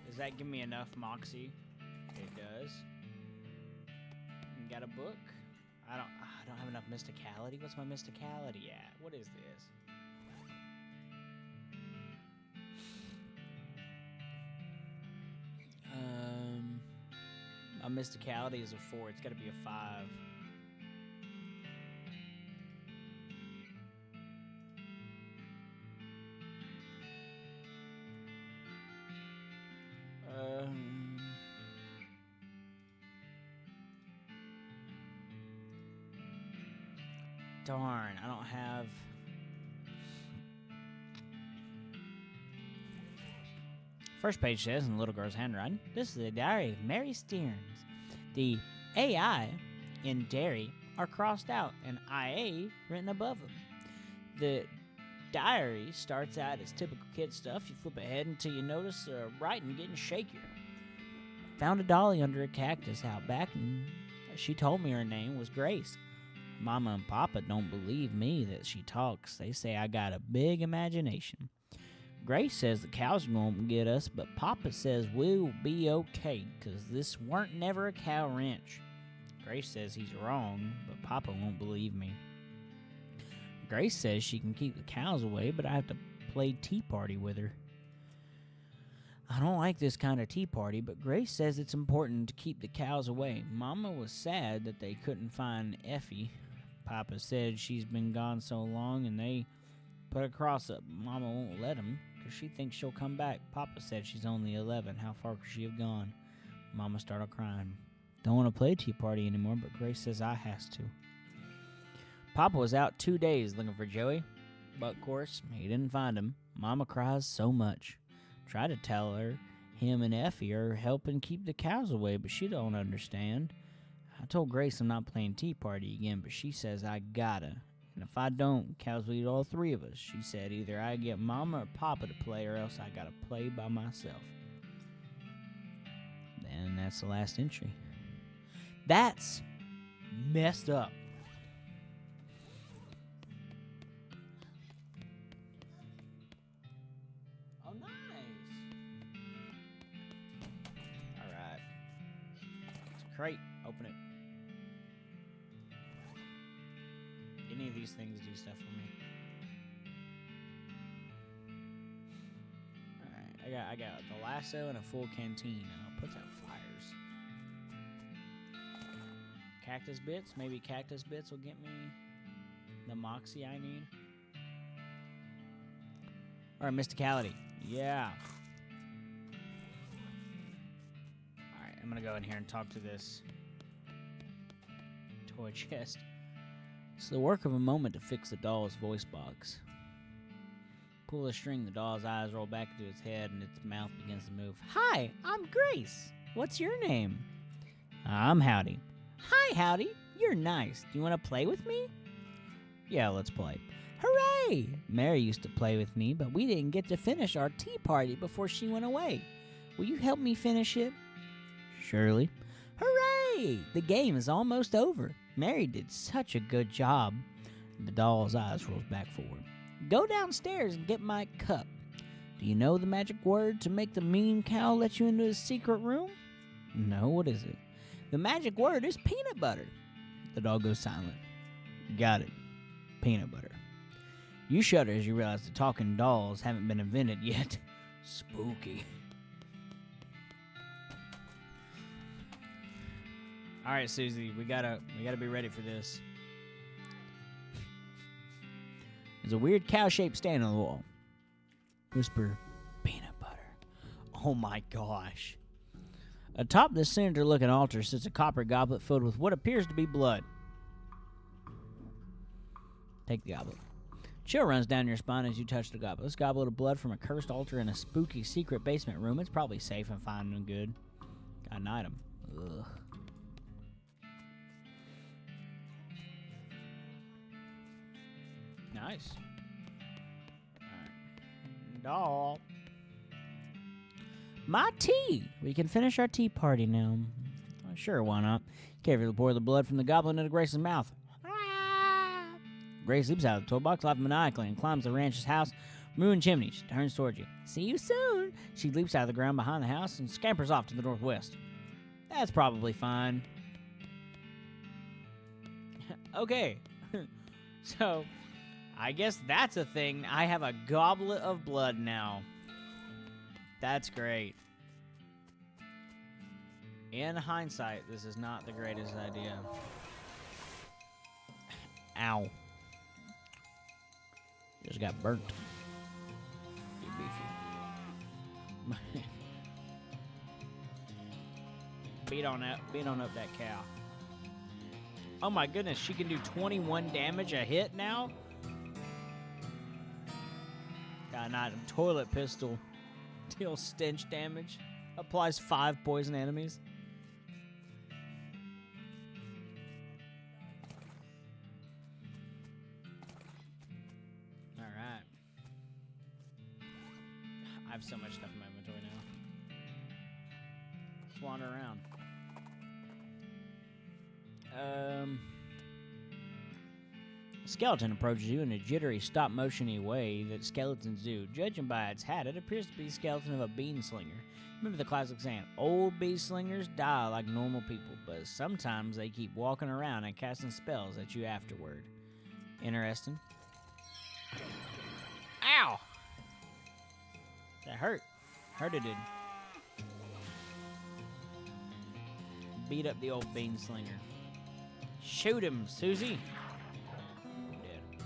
Does that give me enough moxie? It does. Got a book? I don't have enough mysticality. What's my mysticality at? What is this? My mysticality is a 4. It's got to be a 5. Darn, I don't have... First page says, in the little girl's handwriting, this is the diary of Mary Stearns. The AI in dairy are crossed out and IA written above them. The diary starts out as typical kid stuff. You flip ahead until you notice writing getting shakier. Found a dolly under a cactus out back, and she told me her name was Grace. Mama and Papa don't believe me that she talks. They say I got a big imagination. Grace says the cows are going to get us, but Papa says we'll be okay, because this weren't never a cow ranch. Grace says he's wrong, but Papa won't believe me. Grace says she can keep the cows away, but I have to play tea party with her. I don't like this kind of tea party, but Grace says it's important to keep the cows away. Mama was sad that they couldn't find Effie. Papa said she's been gone so long, and they put a cross up. Mama won't let him, because she thinks she'll come back. Papa said she's only 11. How far could she have gone? Mama started crying. Don't want to play tea party anymore, but Grace says I has to. Papa was out 2 days looking for Joey, but of course, he didn't find him. Mama cries so much. Tried to tell her Him and Effie are helping keep the cows away, but she don't understand. I told Grace I'm not playing Tea Party again, but she says I gotta. And if I don't, cows will eat all three of us. She said either I get Mama or Papa to play, or else I gotta play by myself. And that's the last entry. That's messed up. Oh, nice. All right. It's a crate. Open it. Any of these things do stuff for me. Alright, I got the lasso and a full canteen. I'll put out fires. Cactus bits? Maybe cactus bits will get me the moxie I need. Or mysticality. Yeah. Alright, I'm gonna go in here and talk to this toy chest. It's the work of a moment to fix the doll's voice box. Pull the string, the doll's eyes roll back into its head, and its mouth begins to move. Hi, I'm Grace. What's your name? I'm Howdy. Hi, Howdy. You're nice. Do you want to play with me? Yeah, let's play. Hooray! Mary used to play with me, but we didn't get to finish our tea party before she went away. Will you help me finish it? Surely. Hooray! The game is almost over. Mary did such a good job. The doll's eyes rolls back forward. Go downstairs and get my cup. Do you know the magic word to make the mean cow let you into his secret room? No, what is it? The magic word is peanut butter. The dog goes silent. Got it. Peanut butter. You shudder as you realize the talking dolls haven't been invented yet. Spooky. All right, Susie, we gotta be ready for this. There's a weird cow-shaped stand on the wall. Whisper, peanut butter. Oh my gosh. Atop this cinder-looking altar sits a copper goblet filled with what appears to be blood. Take the goblet. Chill runs down your spine as you touch the goblet. This goblet of blood from a cursed altar in a spooky secret basement room. It's probably safe and fine and good. Got an item. Ugh. Nice. Alright. Doll. My tea! We can finish our tea party now. Sure, why not? Carefully pour the blood from the goblet into Grace's mouth. Grace leaps out of the toy box, laughing maniacally, and climbs the ranch's house, ruined chimney. She turns towards you. See you soon! She leaps out of the ground behind the house and scampers off to the northwest. That's probably fine. Okay. So, I guess that's a thing. I have a goblet of blood now. That's great. In hindsight, this is not the greatest idea. Ow. Just got burnt. Get beefy. Beat on up that cow. Oh my goodness, she can do 21 damage a hit now? Got an item. Toilet pistol. Deals stench damage. Applies 5 poison enemies. Alright. I have so much stuff in my inventory now. Let's wander around. A skeleton approaches you in a jittery, stop-motion-y way that skeletons do. Judging by its hat, it appears to be the skeleton of a bean slinger. Remember the classic saying, old bean slingers die like normal people, but sometimes they keep walking around and casting spells at you afterward. Interesting. Ow! That hurt. Hurt it did. Beat up the old bean slinger. Shoot him, Susie. Dead.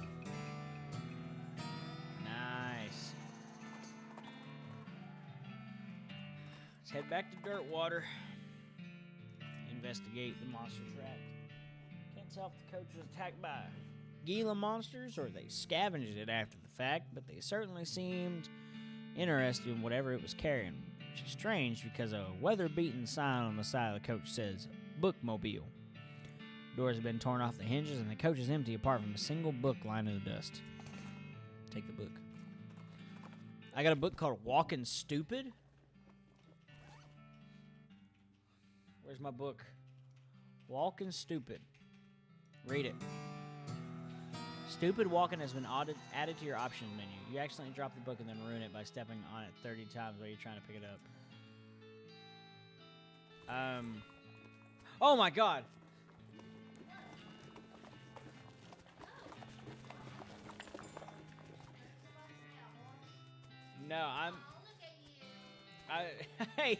Nice. Let's head back to Dirtwater. Investigate the monster trap. Can't tell if the coach was attacked by Gila monsters or they scavenged it after the fact, but they certainly seemed interested in whatever it was carrying. which is strange because a weather-beaten sign on the side of the coach says, Bookmobile. Doors have been torn off the hinges, and the coach is empty apart from a single book lying in the dust. Take the book. I got a book called Walking Stupid. Where's my book? Walking Stupid. Read it. Stupid walking has been added to your options menu. You accidentally drop the book and then ruin it by stepping on it 30 times while you're trying to pick it up. Oh my god! No, hey!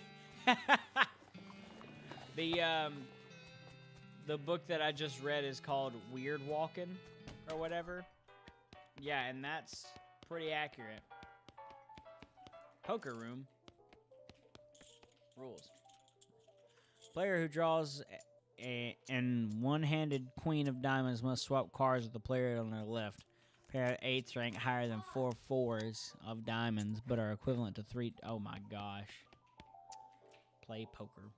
The book that I just read is called Weird Walking, or whatever. Yeah, and that's pretty accurate. Poker room. Rules. Player who draws an one-handed queen of diamonds must swap cards with the player on their left. Pair of eights rank higher than 4 fours of diamonds, but are equivalent to 3. Oh my gosh. Play poker.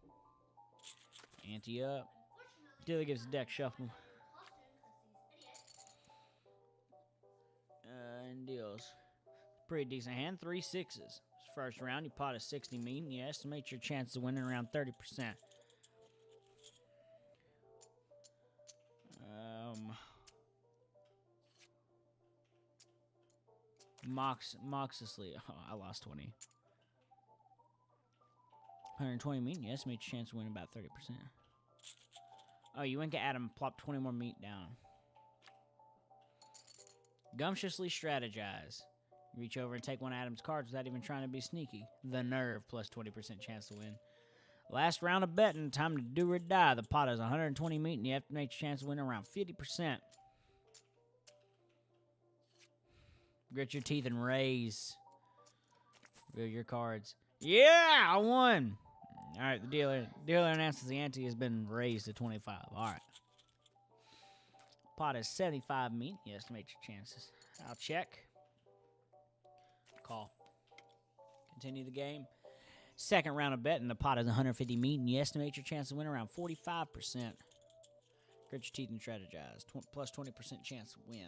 Ante up. Dealer gives the deck shuffle. And deals. Pretty decent hand. 3 sixes. First round, you pot a 60 mean. You estimate your chance of winning around 30%. Moxley. Oh, I lost 20. 120 meat. You estimate your chance to win about 30%. Oh, you went to Adam, plop 20 more meat down. Gumptiously strategize. Reach over and take one of Adam's cards without even trying to be sneaky. The nerve, plus 20% chance to win. Last round of betting, time to do or die. The pot is 120 meat, and you have to make your chance to win around 50%. Grit your teeth and raise. Reveal your cards. Yeah, I won. All right, the dealer announces the ante has been raised to 25. All right. Pot is 75 meat. You estimate your chances. I'll check. Call. Continue the game. Second round of betting. The pot is 150 meat, and you estimate your chance to win around 45%. Grit your teeth and strategize. Plus 20% chance to win.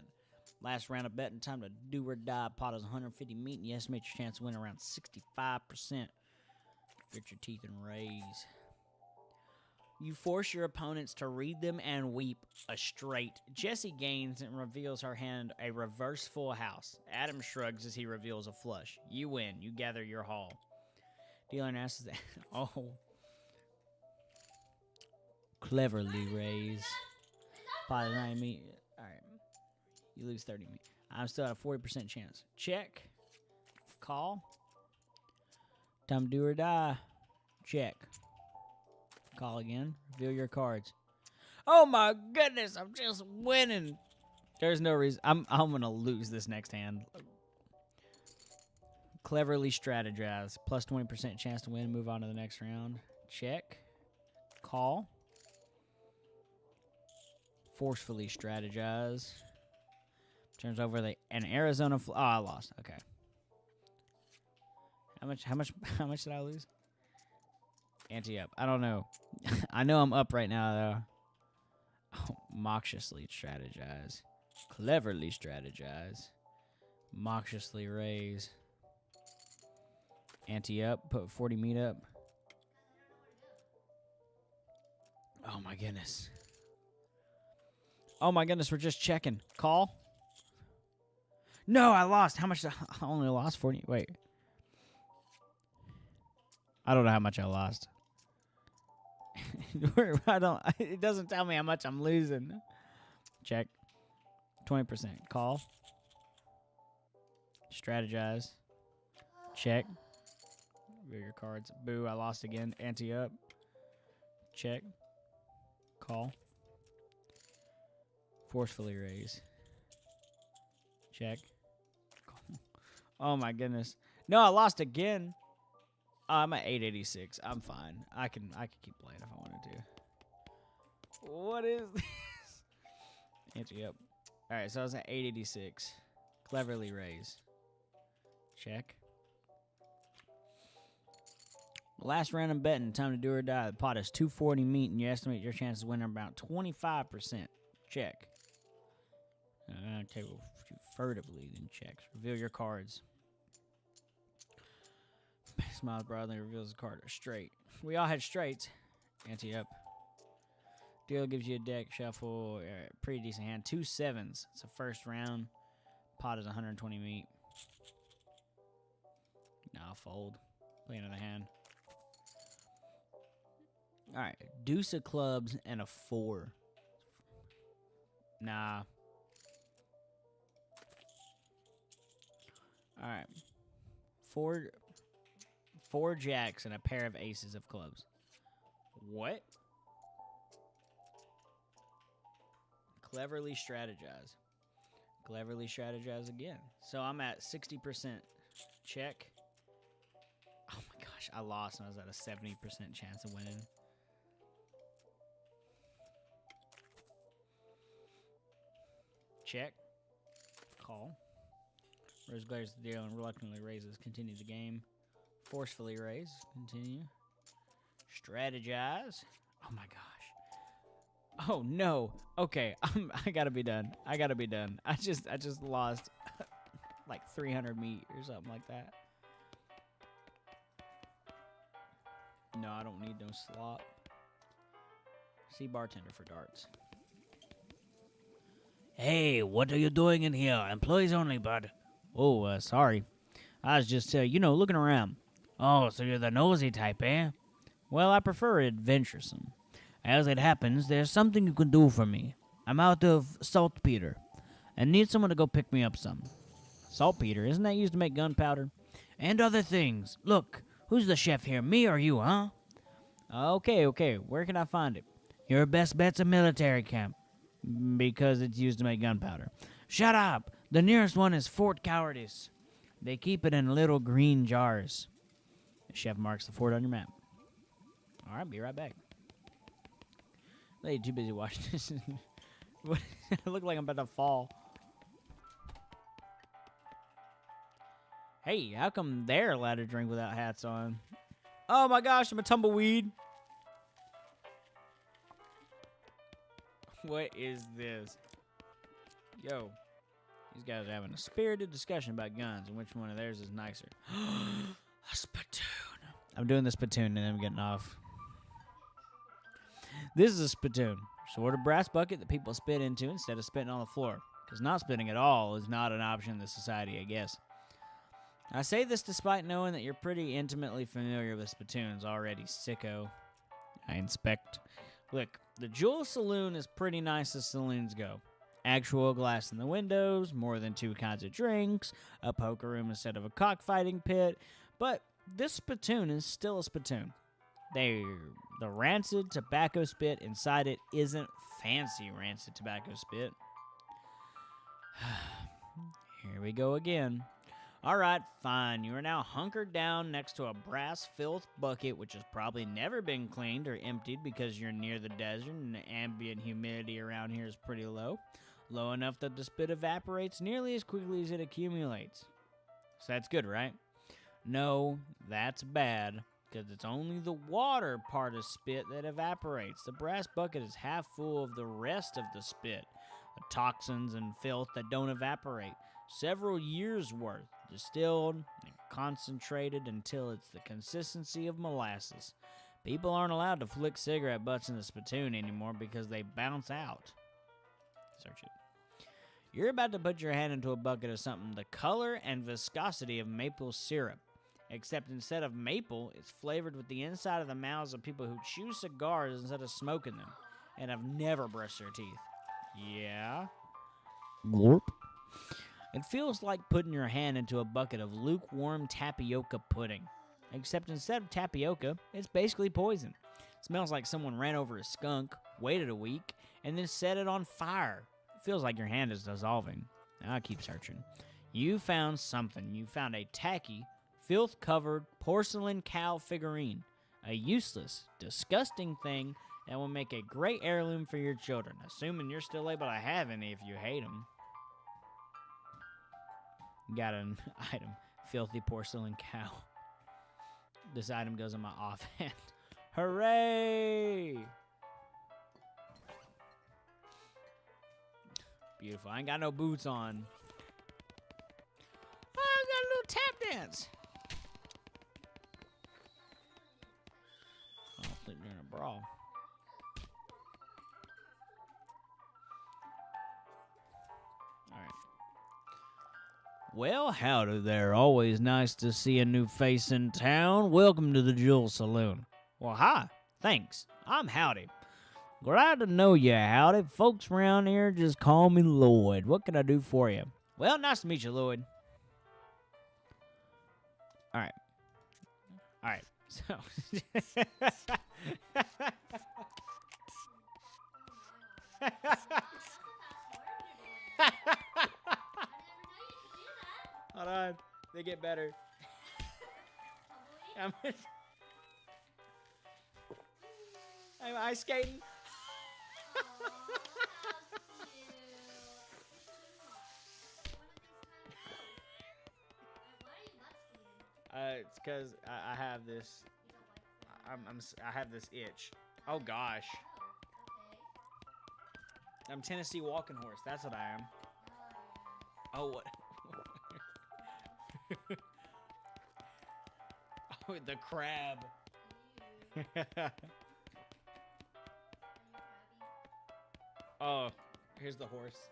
Last round of betting. Time to do or die. Pot is 150 meat, and you estimate your chance to win around 65%. Grit your teeth and raise. You force your opponents to read them and weep a straight. Jessie gains and reveals her hand a reverse full house. Adam shrugs as he reveals a flush. You win. You gather your haul. Dealer announces that. Oh. Cleverly raise. Pot of 9 meat. Alright. You lose 30 meat. I'm still at a 40% chance. Check. Call. Time to do or die. Check. Call again. Reveal your cards. Oh my goodness, I'm just winning. There's no reason. I'm gonna lose this next hand. Cleverly strategize. Plus 20% chance to win. Move on to the next round. Check. Call. Forcefully strategize. Turns over an Arizona. Oh, I lost. Okay. How much did I lose? Ante up. I don't know. I know I'm up right now, though. Oh, moxiously strategize. Cleverly strategize. Moxiously raise. Ante up. Put 40 meat up. Oh, my goodness. Oh, my goodness. We're just checking. Call. No, I lost. How much? I only lost 40. Wait. I don't know how much I lost. It doesn't tell me how much I'm losing. Check. 20%. Call. Strategize. Check. Reveal your cards. Boo, I lost again. Ante up. Check. Call. Forcefully raise. Check. Call. Oh my goodness. No, I lost again. I'm at 886. I'm fine. I can keep playing if I wanted to. What is this? Ante up. All right, so I was at 886. Cleverly raise. Check. Last round of betting, time to do or die. The pot is 240 meat, and you estimate your chances of winning about 25%. Check. Table furtively, then checks. Reveal your cards. Smiles broadly, reveals the card. Straight. We all had straights. Ante up. Dealer gives you a deck, shuffle. Pretty decent hand. 2 sevens. It's a first round. Pot is 120 meat. Nah, fold. Play another hand. Alright. Deuce of clubs and a 4. Nah. Alright. Four jacks and a pair of aces of clubs. What? Cleverly strategize. Cleverly strategize again. So I'm at 60% check. Oh my gosh, I lost and I was at a 70% chance of winning. Check. Call. Rose glares the deal and reluctantly raises. Continue the game. Forcefully raise. Continue. Strategize. Oh my gosh. Oh no. Okay, I gotta be done. I gotta be done. I just lost like 300 meat or something like that. No, I don't need no slop. See bartender for darts. Hey, what are you doing in here? Employees only, bud. Oh, sorry. I was just, looking around. Oh, so you're the nosy type, eh? Well, I prefer adventuresome. As it happens, there's something you can do for me. I'm out of saltpeter, and need someone to go pick me up some. Saltpeter, isn't that used to make gunpowder? And other things. Look, who's the chef here, me or you, huh? Okay, where can I find it? Your best bet's a military camp, because it's used to make gunpowder. Shut up! The nearest one is Fort Cowardice. They keep it in little green jars. The chef marks the fort on your map. All right, be right back. Lady, too busy watching this. I look like I'm about to fall. Hey, how come they're allowed to drink without hats on? Oh my gosh, I'm a tumbleweed. What is this? Yo, these guys are having a spirited discussion about guns and which one of theirs is nicer. A spittoon. I'm doing the spittoon and then I'm getting off. This is a spittoon. Sort of brass bucket that people spit into instead of spitting on the floor. Because not spitting at all is not an option in this society, I guess. I say this despite knowing that you're pretty intimately familiar with spittoons already, sicko. I inspect. Look, the Jewel Saloon is pretty nice as saloons go. Actual glass in the windows, more than 2 kinds of drinks, a poker room instead of a cockfighting pit, but this spittoon is still a spittoon. The rancid tobacco spit inside it isn't fancy rancid tobacco spit. Here we go again. All right, fine. You are now hunkered down next to a brass filth bucket, which has probably never been cleaned or emptied because you're near the desert and the ambient humidity around here is pretty low. Low enough that the spit evaporates nearly as quickly as it accumulates. So that's good, right? No, that's bad, because it's only the water part of spit that evaporates. The brass bucket is half full of the rest of the spit, the toxins and filth that don't evaporate. Several years' worth, distilled and concentrated until it's the consistency of molasses. People aren't allowed to flick cigarette butts in the spittoon anymore because they bounce out. Search it. You're about to put your hand into a bucket of something the color and viscosity of maple syrup. Except instead of maple, it's flavored with the inside of the mouths of people who chew cigars instead of smoking them, and have never brushed their teeth. Yeah? Glorp. It feels like putting your hand into a bucket of lukewarm tapioca pudding. Except instead of tapioca, it's basically poison. It smells like someone ran over a skunk, waited a week, and then set it on fire. It feels like your hand is dissolving. I'll keep searching. You found something. You found a tacky, filth-covered porcelain cow figurine. A useless, disgusting thing that will make a great heirloom for your children, assuming you're still able to have any if you hate them. Got an item. Filthy porcelain cow. This item goes in my offhand. Hooray! Beautiful. I ain't got no boots on. Oh, I got a little tap dance. Oh, I think we're in a brawl. Alright. Well, howdy there. Always nice to see a new face in town. Welcome to the Jewel Saloon. Well, hi. Thanks. I'm Howdy. Glad to know you, Howdy. Folks around here just call me Lloyd. What can I do for you? Well, nice to meet you, Lloyd. Alright. Alright. So... Hold on. They get better. I'm ice skating. It's because I have this. I have this itch. Oh gosh. I'm Tennessee walking horse. That's what I am. Oh what? Oh, the crab. Oh, here's the horse.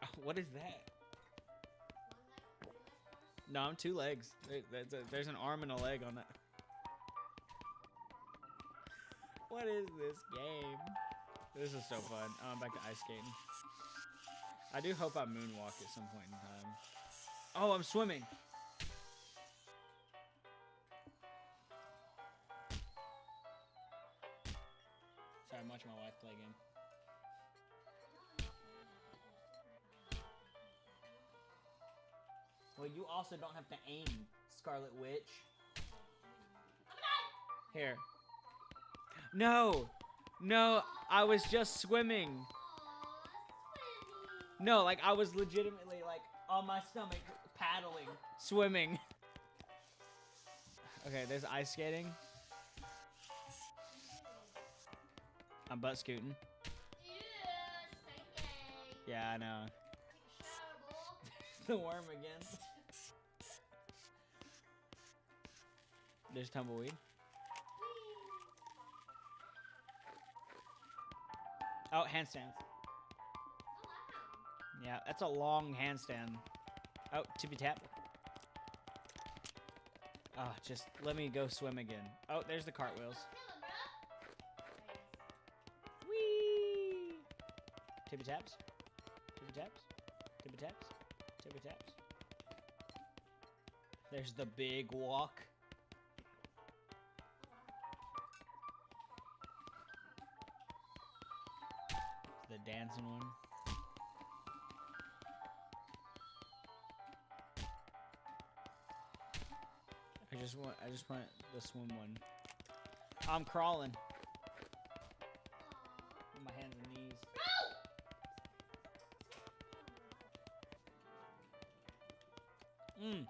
Oh, what is that? No, I'm 2 legs. There's an arm and a leg on that. What is this game? This is so fun. Oh, I'm back to ice skating. I do hope I moonwalk at some point in time. Oh, I'm swimming. Sorry, I'm watching my wife play a game. Well, you also don't have to aim, Scarlet Witch. Here. No! No, I was just swimming. No, like, I was legitimately, like, on my stomach, paddling, swimming. Okay, there's ice skating. I'm butt scooting. Yeah, I know. The worm again. There's tumbleweed. Oh, handstands. Yeah, that's a long handstand. Oh, tippy tap. Oh, just let me go swim again. Oh, there's the cartwheels. Whee! Tippy taps. Tippy taps. Tippy taps. Tippy taps. There's the big walk. The dancing one. I just want the swim one. I'm crawling. On my hands and knees.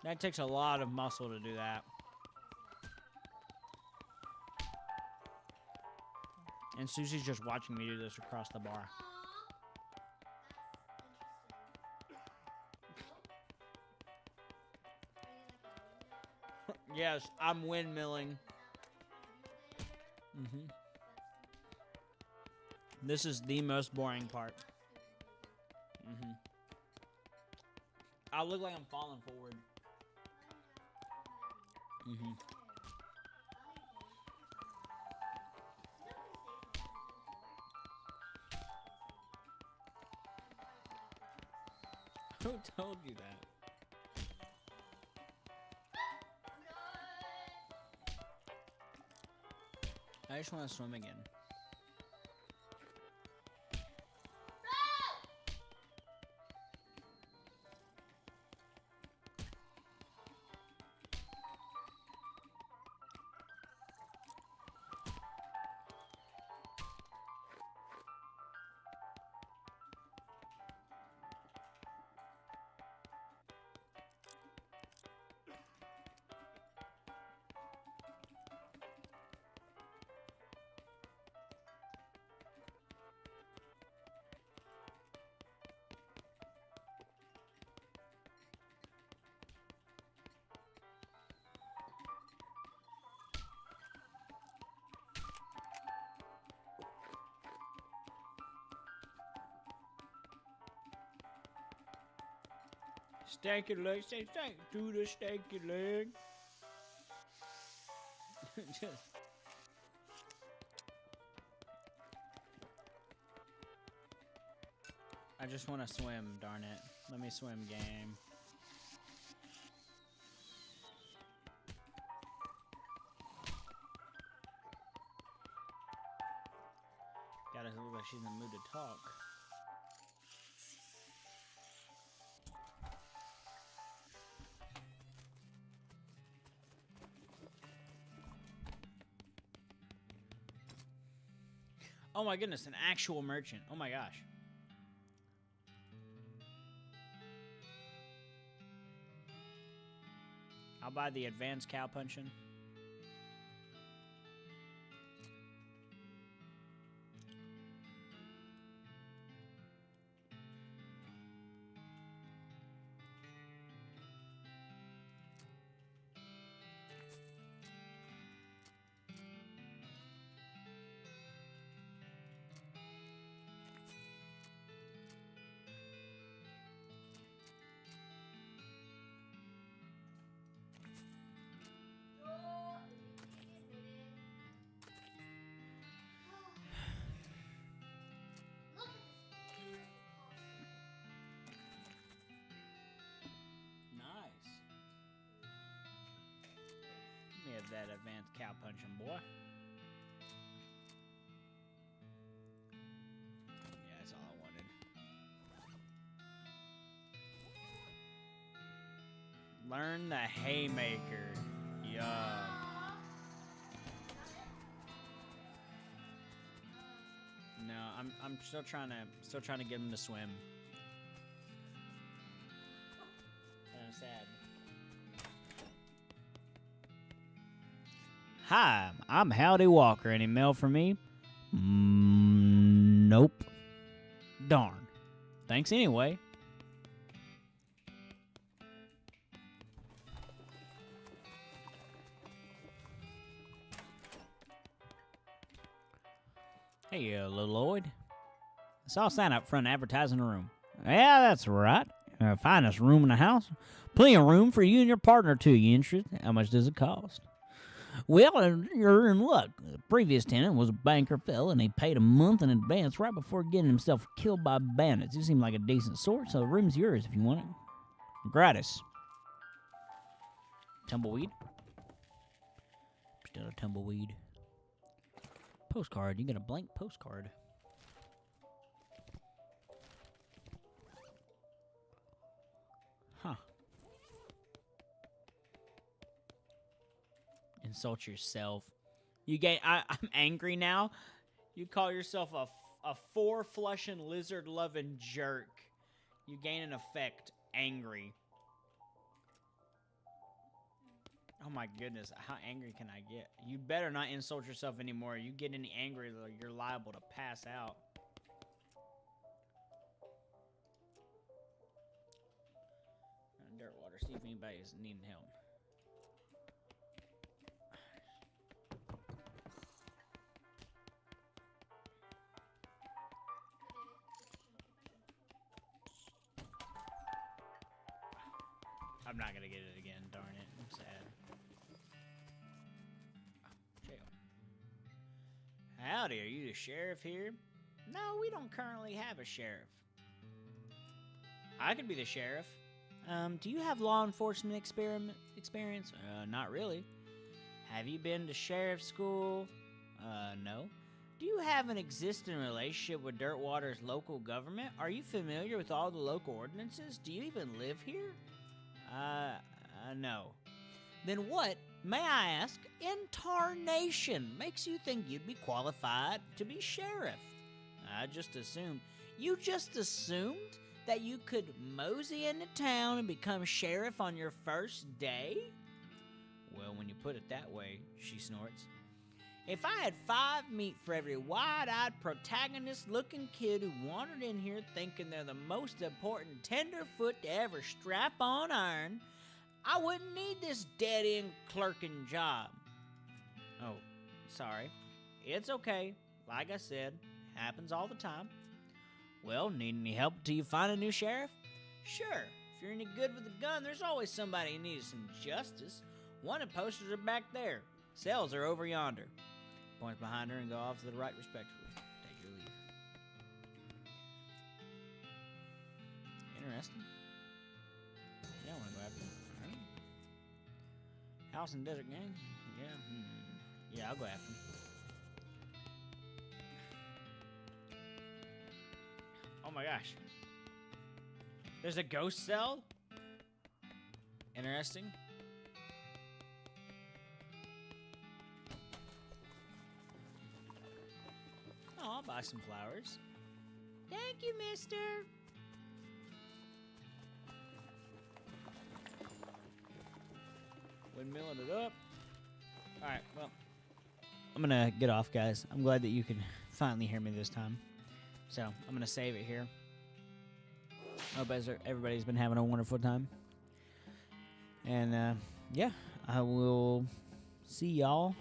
That takes a lot of muscle to do that. And Susie's just watching me do this across the bar. Yes, I'm windmilling. This is the most boring part. I look like I'm falling forward. Who told you that? I just want to swim again. Stanky leg, say thank to the stanky leg. Just. I just want to swim, darn it. Let me swim, game. Gotta look like she's in the mood to talk. Oh my goodness, an actual merchant. Oh my gosh. I'll buy the advanced cow punching. Let me have that advanced cow punching, boy. Yeah, that's all I wanted. Learn the haymaker. Yeah. No, I'm still trying to get him to swim. I'm sad. Hi, I'm Howdy Walker. Any mail for me? Nope. Darn. Thanks anyway. Hey, little Lloyd. I saw a sign up front advertising a room. Yeah, that's right. Finest room in the house. Plenty of room for you and your partner, too. You interested? How much does it cost? Well, you're in luck. The previous tenant was a banker fella, and he paid a month in advance right before getting himself killed by bandits. You seem like a decent sort, so the room's yours if you want it. Gratis. Tumbleweed? Still a tumbleweed. Postcard. You get a blank postcard. Huh. Insult yourself. You get. I'm angry now. You call yourself a four-flushing lizard-loving jerk. You gain an effect. Angry. Oh my goodness, how angry can I get? You better not insult yourself anymore. You get any angry, you're liable to pass out. Dirtwater, see if anybody's needing help. I'm not gonna get it again, darn it. I'm sad. Jail. Howdy, are you the sheriff here? No, we don't currently have a sheriff. I could be the sheriff. Do you have law enforcement experience? Not really. Have you been to sheriff school? No. Do you have an existing relationship with Dirtwater's local government? Are you familiar with all the local ordinances? Do you even live here? No. Then what, may I ask, in tarnation makes you think you'd be qualified to be sheriff? I just assumed. You just assumed that you could mosey into town and become sheriff on your first day? Well, when you put it that way, she snorts. If I had 5 meat for every wide-eyed protagonist-looking kid who wandered in here thinking they're the most important tenderfoot to ever strap on iron, I wouldn't need this dead-end clerking job. Oh, sorry. It's okay. Like I said, happens all the time. Well, need any help till you find a new sheriff? Sure. If you're any good with a gun, there's always somebody who needs some justice. Wanted posters are back there. Sales are over yonder. Points behind her and go off to the right respectfully. Take your leave. Interesting. Yeah, I want to go after him. Right. House and Desert Gang? Yeah. Yeah, I'll go after him. Oh my gosh. There's a ghost cell? Interesting. Oh, I'll buy some flowers. Thank you, mister. Windmilling it up. Alright, well, I'm going to get off, guys. I'm glad that you can finally hear me this time. So, I'm going to save it here. Hope everybody's been having a wonderful time. And, yeah, I will see y'all